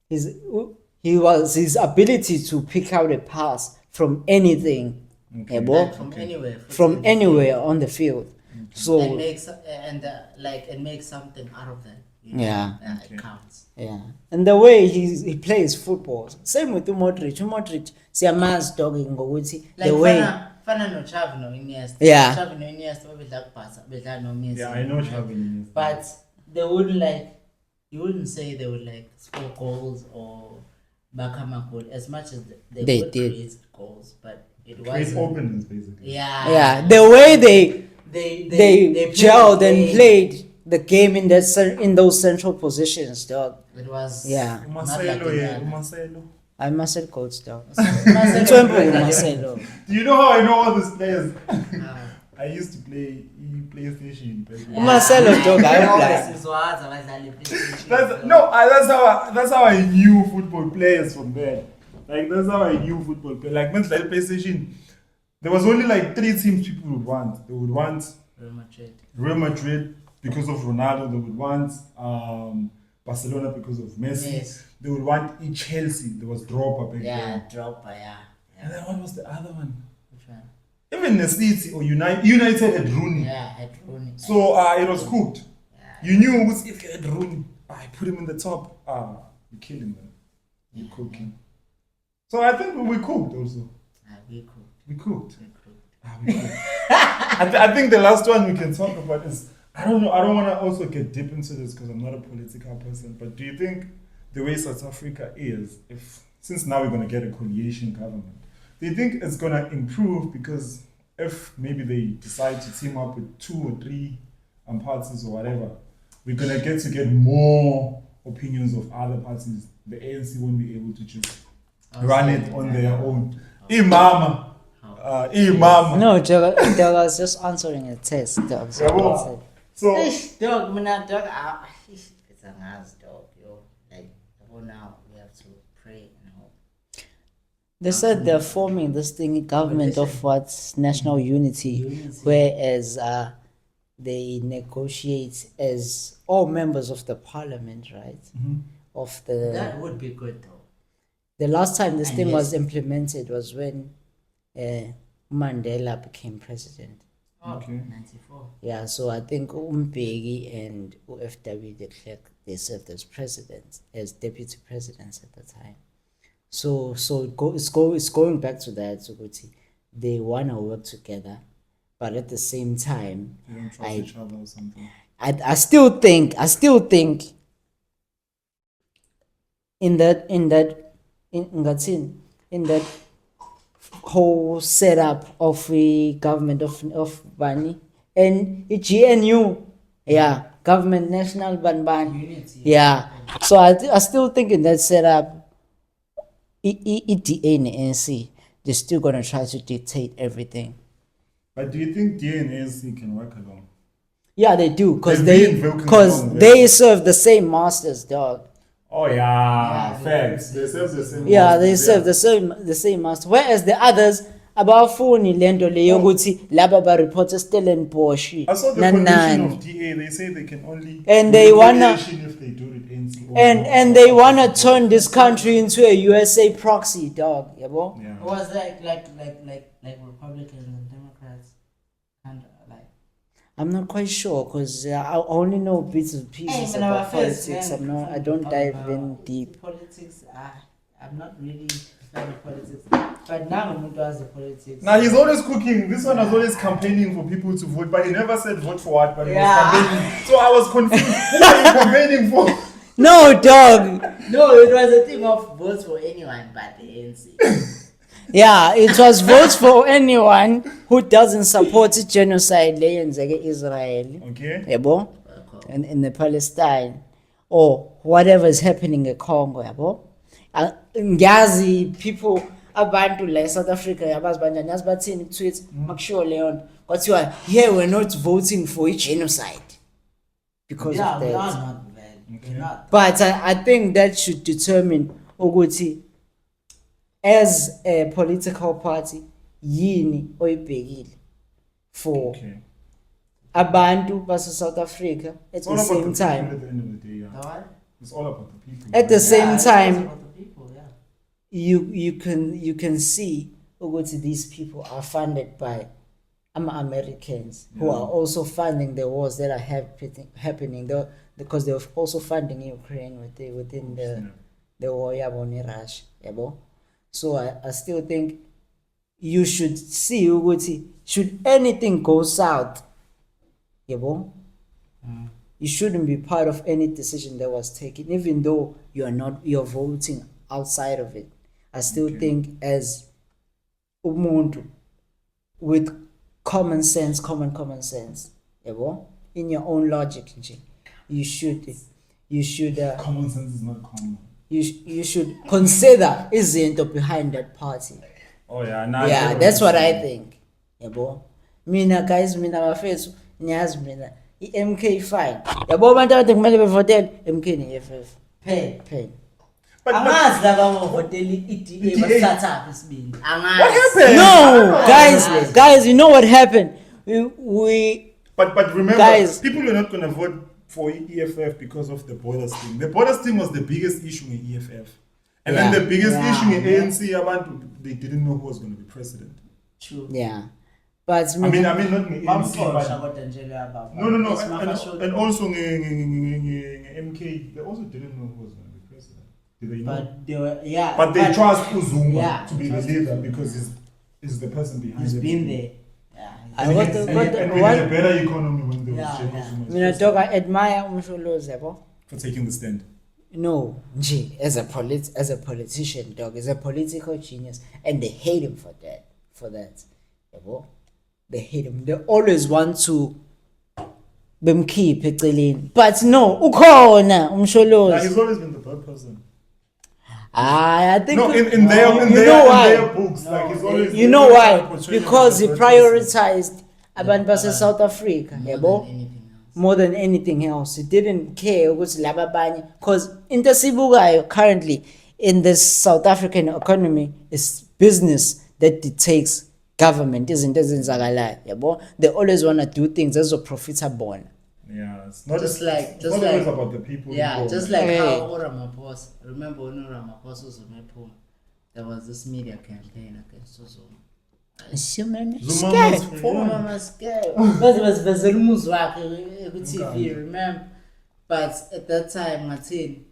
S1: His ability to pick out a pass from anything,
S2: Okay.
S1: yabo,
S3: Like from anywhere.
S1: from anywhere on the field.
S3: And
S1: So
S3: makes and makes something out of that. You know?
S1: Yeah.
S2: Okay.
S3: It counts.
S1: yeah, and the way he plays football, same with Modric. Modric, siyamazi dog ngokuthi
S3: Like
S1: the way.
S3: fana no Xavi no Iniesta.
S1: Yeah.
S3: Xavi no Iniesta bedla kubasa, bedla no Messi.
S2: Yeah, I know Xavi.
S3: But they wouldn't you wouldn't say they would score goals or become a goal as much as they would
S1: did.
S3: create goals, but it
S2: Great
S3: wasn't.
S2: openness, basically.
S3: Yeah.
S1: Yeah, the way they
S3: they
S1: gelled
S3: played the
S1: and
S3: game.
S1: played the game in those central positions, dog.
S3: It was
S1: Yeah.
S2: Marcelo,
S3: yeah.
S2: Marcelo.
S1: I must have coach, dog.
S3: Marcelo.
S1: Mthembu Marcelo.
S2: Do you know how I know all these players?
S3: Ah.
S2: I used to play PlayStation. back then.
S1: Marcelo, dog, I
S3: know
S1: play.
S3: sizwazi abadlali PlayStation.
S2: That's how I knew football players from there. Like that's how I knew football players. Like when I played PlayStation, there was only like 3 teams people would want. They would want
S3: Real Madrid.
S2: Real Madrid because of Ronaldo. They would want Barcelona because of Messi.
S3: Yes.
S2: They would want Chelsea. There was Drogba back
S3: Yeah,
S2: then.
S3: Drogba, yeah.
S2: And then what was the other one?
S3: Which one?
S2: Even the City or United had Rooney.
S3: Yeah, had Rooney.
S2: So it was cooked.
S3: Yeah.
S2: You knew if you had Rooney, I put him in the top. You kill him, man. You cook him. So I think we cooked also.
S3: We could.
S2: We cooked.
S3: We could.
S2: We cooked. I think the last one we can talk about is I don't know. I don't want to also get deep into this because I'm not a political person. But do you think the way South Africa is, since now we're going to get a coalition government, do you think it's going to improve? Because if maybe they decide to team up with 2 or 3 parties or whatever, we're going to get more opinions of other parties. The ANC won't be able to just run it on their own. Imama. Imama.
S1: No, dog, I was just answering a test, dog. So
S2: Yeah, well,
S1: that's it.
S2: So,
S3: Dog, dog, it's a nice dog, yo. Like, for now, we have to pray and hope.
S1: They said they're forming this thing, government of what's national unity,
S3: Unity.
S1: whereas they negotiate as all members of the parliament, right? Of the
S3: That would be good though.
S1: the last time this
S3: And
S1: thing was
S3: yes.
S1: implemented was when Mandela became president.
S3: Oh,
S2: Okay.
S3: 94.
S1: Yeah, so I think Mbeki and FW de Klerk, they served as presidents, as deputy presidents at the time. So it's going back to that. So they wanna work together, but at the same time,
S2: They don't trust each other or something.
S1: I still think in that whole setup of the government of Bani and GNU, yeah, government national Ban.
S3: Unity.
S1: Yeah, so I still think in that setup, EDA and ANC, they're still gonna try to dictate everything.
S2: But do you think DA and ANC can work along?
S1: Yeah, they do,
S2: They're reinvoking along there.
S1: they serve the same masters, dog.
S2: Oh yeah,
S3: Yeah,
S2: facts. They serve the same.
S1: Yeah, they
S2: masters,
S1: serve the same master. Whereas the others abafuni lento leyo ukuthi laba ba report Stellenbosch.
S2: I saw the condition of DA. They say they can only
S1: And they wanna-
S2: if they do it ANC.
S1: And they wanna turn this country into a USA proxy, dog. Yabo?
S2: Yeah.
S3: Was that like Republicans and Democrats? And like.
S1: I'm not quite sure because I only know bits and pieces
S3: Hey, man,
S1: about
S3: our first,
S1: politics.
S3: yeah,
S1: I don't dive
S3: about
S1: in deep.
S3: Politics, I'm not really fan of politics. But now I'm into the politics.
S2: Now he's always cooking. This one was always campaigning for people to vote, but he never said vote for what. But he
S3: Yeah.
S2: was campaigning. So I was confused. Who are you campaigning for?
S1: No, dog.
S3: No, it was a thing of votes for anyone but the ANC.
S1: Yeah, it was votes for anyone who doesn't support genocide in Israel.
S2: Okay.
S1: Yabo? And in the Palestine or whatever is happening in Congo, yabo? Ngazi people abantu like South Africa yabazi banjani yazi bathini tweets makushiwo leyo nto kwathiwa here we're not voting for genocide because
S3: Yeah,
S1: of
S3: we
S1: that.
S3: are not bad. We're not.
S1: But I think that should determine ukuthi as a political party yini oyibhekile for
S2: Okay.
S1: abantu base South Africa at
S2: It's
S1: the
S2: all about
S1: same
S2: the people
S1: time.
S2: at the end of the day. Yeah.
S3: The what?
S2: It's all about the people.
S1: At the same
S3: it's
S1: time,
S3: about the people, yeah.
S1: you can see ukuthi these people are funded by Americans who
S2: Yeah.
S1: are also funding the wars that are happening because they're also funding Ukraine within the war yabo in Russia, yabo. So I still think you should see ukuthi should anything go south, yabo, you shouldn't be part of any decision that was taken, even though you're voting outside of it. I still
S2: Okay.
S1: think as umuntu with common sense, common sense, yabo, in your own logic, nje, you should
S2: Common sense is not common.
S1: you should consider izinto behind that party.
S2: Oh yeah. Nah,
S1: Yeah,
S2: you're
S1: that's what I
S2: right.
S1: think. Yabo. Mina guys, mina bafethu niyazi mina i-MK fine. Yabo abantu abathi kumele bevotele MK ne-EFF.
S3: Pay.
S2: But
S3: Angazi laba bavotela i-DA
S2: i-DA.
S3: basathatha isibindi. Angazi.
S2: what happened?
S1: No, guys, you know what happened? We
S2: But remember,
S1: Guys.
S2: people were not gonna vote for EFF because of the borders thing. The borders thing was the biggest issue in EFF, and
S1: Yeah.
S2: then the biggest
S3: Yeah.
S2: issue in ANC. Abantu, they didn't know who was gonna be president.
S3: True.
S1: yeah. But
S2: I mean not in ANC,
S3: Bamfosha
S2: but
S3: kodwa nje leyo abava.
S2: no,
S3: It's mafasho-
S2: and also MK, they also didn't know who was gonna be president. Did they know?
S3: But they were, yeah.
S2: But they trust Uzuma
S3: Yeah,
S2: to be the
S3: trust
S2: leader
S3: Uzuma.
S2: because he's the person behind
S3: He's
S2: it.
S3: been there. Yeah.
S1: I want to-
S2: And we had a better economy when there was
S3: Yeah,
S2: Jacob
S3: yeah.
S2: Zuma as
S1: mina
S2: president
S1: dog, I admire umsholozi yabo.
S2: for taking the stand.
S1: No, nje, as a politician, dog, as a political genius, and they hate him for that. Yabo. They hate him. They always want to keep eceleni. But no, ukhona
S2: Nah,
S1: umsholozi.
S2: he's always been the third person.
S1: I think
S2: No, in their books,
S3: No,
S2: like he's always.
S1: you know why?
S2: portrayed
S1: Because
S2: as
S1: he
S2: the third person.
S1: prioritized abantu base South Africa,
S3: More
S1: yabo.
S3: than anything else.
S1: More than anything else, he didn't care ukuthi laba abanye, because into sibukayo currently in this South African economy is business that dictates government izinto ezenzakalayo yabo. They always want to do things ezoprofitable.
S2: Yeah, it's not
S3: Just like-
S2: it's not always about the people.
S3: Yeah,
S2: involved.
S3: just like
S1: Hey.
S3: how Ramaphosa. Remember when Ramaphosa was on my poem? There was this media campaign against Zuma.
S2: Zuma must-
S3: Former Mascare. Because it was Bezalumuzwak TV, remember? But at that time, Martin,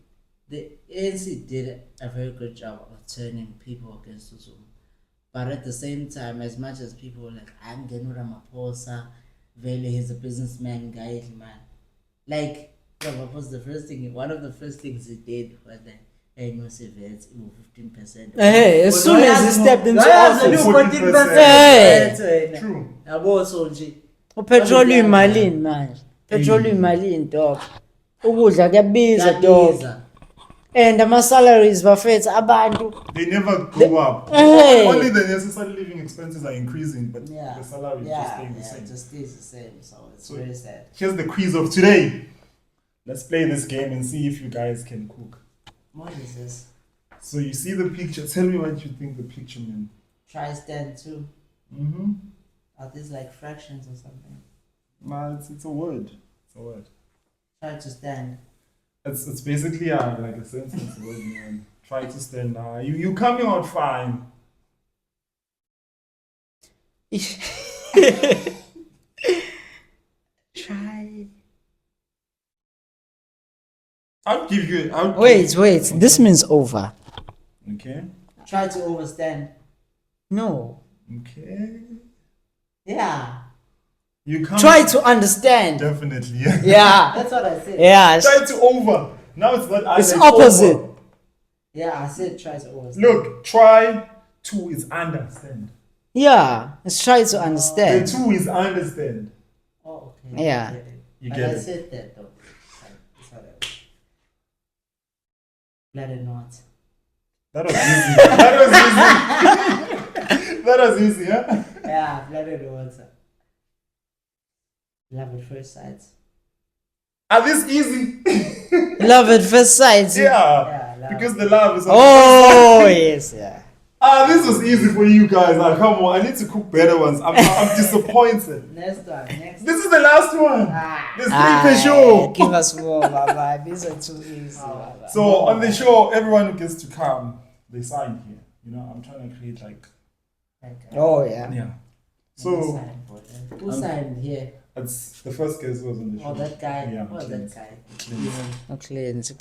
S3: the ANC did a very good job of turning people against Zuma. But at the same time, as much as people were like, I'm Genu Ramaphosa, Vele, he's a businessman, guy, man. Like, Ramaphosa, one of the first things he did was that, hey, no civets, 15%.
S1: Hey, as soon as he stepped into office.
S2: 14%.
S1: Hey.
S2: True.
S3: Yabo so nje.
S1: Upetrol imalini manje. Petrol imalini dog. Ukudla kuyabiza dog.
S3: Yabiza.
S1: And ama salaries bafethu abantu.
S2: They never go up.
S1: Hey.
S2: Only the necessary living expenses are increasing, but
S3: Yeah.
S2: the salary is just staying the
S3: Yeah,
S2: same.
S3: it just stays the same. So it's
S2: So-
S3: very sad.
S2: Here's the quiz of today. Let's play this game and see if you guys can cook.
S3: What is this?
S2: So you see the picture. Tell me what you think the picture means.
S3: Try stand too.
S2: Mm-hmm.
S3: Are these like fractions or something?
S2: Nah, it's a word. It's a word.
S3: Try to stand.
S2: It's basically like a sentence word, man. Try to stand now. You coming out fine.
S1: Try.
S2: I'll give you.
S1: Wait. This means over.
S2: Okay.
S3: Try to overstand.
S1: No.
S2: Okay.
S3: Yeah.
S2: You come.
S1: Try to understand.
S2: Definitely. Yeah.
S1: Yeah.
S3: That's what I said.
S1: Yeah.
S2: Try to over. Now it's not.
S1: It's
S2: either,
S1: opposite.
S2: over.
S3: Yeah, I said try to overstand.
S2: Look, try to is understand.
S1: Yeah. Let's try to
S2: The
S1: understand.
S2: two is understand.
S3: Oh, okay.
S1: Yeah.
S3: I get it.
S2: You
S3: But
S2: get
S3: I
S2: it.
S3: said that though. That's what I was. Let it not.
S2: That was easy. That was easy, huh?
S3: Yeah, let it not. Love at first sight.
S2: Are this easy?
S1: Love at first sight.
S2: Yeah.
S3: Yeah, love.
S2: Because the love is on
S1: Oh yes. Yeah.
S2: this was easy for you guys. Come on, I need to cook better ones. I'm disappointed.
S3: Next one. Next.
S2: This is the last one.
S3: Ah.
S2: There's three per show.
S1: Give us more, Baba. These are too easy. Baba.
S2: So on the show, everyone who gets to come, they sign here. You know, I'm trying to create like
S1: Oh yeah.
S2: yeah. So
S3: Who signed here?
S2: it's the first guest was on the show.
S3: Oh, that guy.
S2: Yeah,
S3: Oh,
S2: Clint.
S3: that guy.
S1: Clint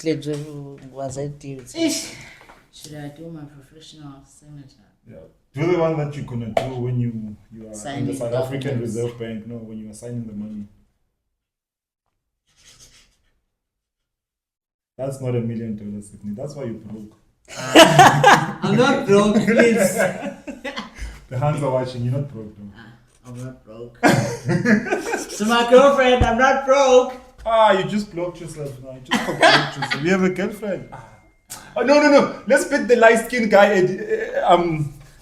S1: was a dude.
S3: Should I do my professional signature?
S2: Yeah. Do the one that you're gonna do when you are in
S3: Signing
S2: the South African
S3: documents.
S2: Reserve Bank. No, when you are signing the money. That's not $1 million, Sydney. That's why you broke.
S3: I'm not broke, please.
S2: The hands are watching. You're not broke, though.
S3: I'm not broke. To my girlfriend, I'm not broke.
S2: You just blocked yourself now. You just blocked yourself. You have a girlfriend. Oh, no. Let's bet the light skinned guy.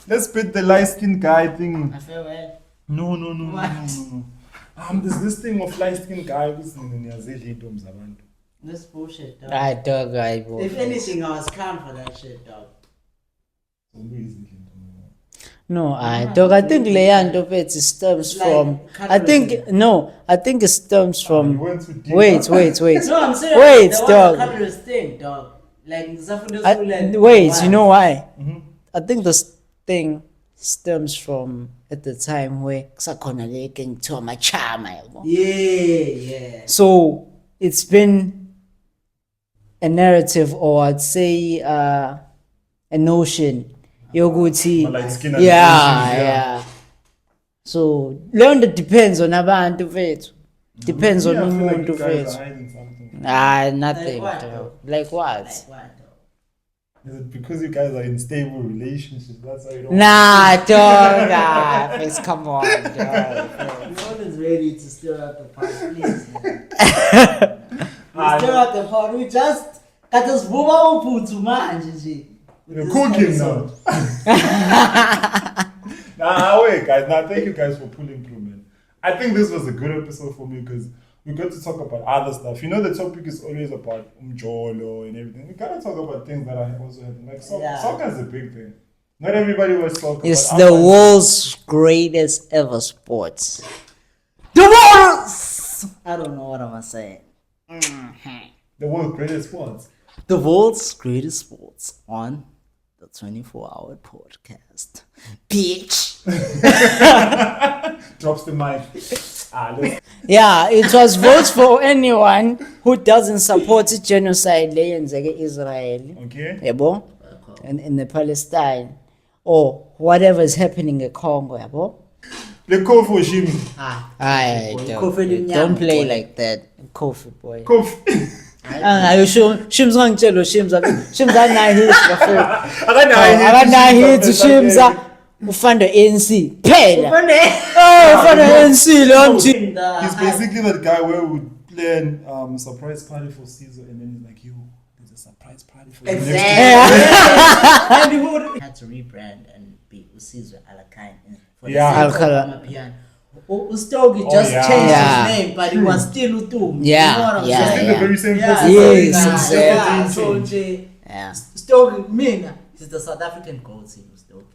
S2: Let's bet the light skinned guy thing.
S3: I feel well.
S2: No.
S3: What?
S2: There's this thing of light skinned guy who's in the
S3: This bullshit, dog.
S1: I dog I
S3: If anything, I was clown for that shit, dog.
S1: No, I dog. I think Leandro it stems
S3: It's like
S1: from. I think
S3: colorism.
S1: no. I think it stems
S2: You
S1: from.
S2: went too deep,
S1: Wait.
S2: huh?
S3: No, I'm serious.
S1: Wait,
S3: There was
S1: dog.
S3: a colorist thing, dog. Like, Zafundo
S1: I,
S3: School and
S1: wait, you know why?
S2: Mhm.
S1: I think this thing stems from at the time where kusakhona le ke ngithiwa machama yabo.
S3: Yeah.
S1: So it's been a narrative, or I'd say a notion yokuthi
S2: Light skin
S1: yeah. So learn that depends on abantu vethu. Depends on
S2: I feel like
S1: umuntu
S2: you guys
S1: vethu.
S2: are hiding something.
S1: Nothing.
S3: Like what,
S1: dog.
S3: though?
S1: Like what?
S3: Like what, dog?
S2: Is it because you guys are in stable relationships? That's why you don't.
S1: Nah, dog. Please come on, dog.
S3: No one is ready to stir up the pot, please. Man. We stir up the pot. We just got this booba uputu manje.
S2: You're cooking now. Wait, guys. Now, thank you guys for pulling through, man. I think this was a good episode for me because we got to talk about other stuff. You know, the topic is always about umjolo and everything. We gotta talk about things that are also happening. Like
S3: Yeah.
S2: soccer is a big thing. Not everybody was soccer.
S1: It's
S2: but
S1: the
S2: I'm-
S1: world's greatest ever sport.
S3: The world's. I don't know what I'm saying.
S2: The world's greatest sports.
S3: The world's greatest sports on the 24-hour podcast. Bitch.
S2: Drops the mic. Let's
S1: Yeah, it was votes for anyone who doesn't support genocide leyenzeke Israel.
S2: okay.
S1: Yabo? In the Palestine. Or whatever is happening in Congo, yabo?
S2: The Kofi Shim.
S1: Aye, don't play like that. Kofi boy.
S2: Kofi.
S1: Angayo Shims ngangitshela Shims anayi hits bafowethu.
S2: Akanayo hits,
S1: hits Shims ufanda ANC phela.
S3: Ufande.
S1: Ufanda ANC lo mthi.
S2: He's basically that guy where we plan surprise party for Caesar and then he's like, yo, there's a surprise party for you.
S3: Exactly. And he would had to rebrand and be Usizwe Alakai for the
S2: Yeah.
S3: sake of Amapiano. Ustogi just
S2: yeah.
S3: changed
S1: Yeah.
S3: his name, but he was still Utum.
S1: Yeah,
S3: You know what I'm
S1: yeah,
S3: saying?
S2: Still the very same person.
S1: Yes,
S2: Just
S1: exactly.
S2: a name
S3: So,
S2: change.
S1: Yeah.
S3: Stogi, Mina, he's the South African goat, Stogi.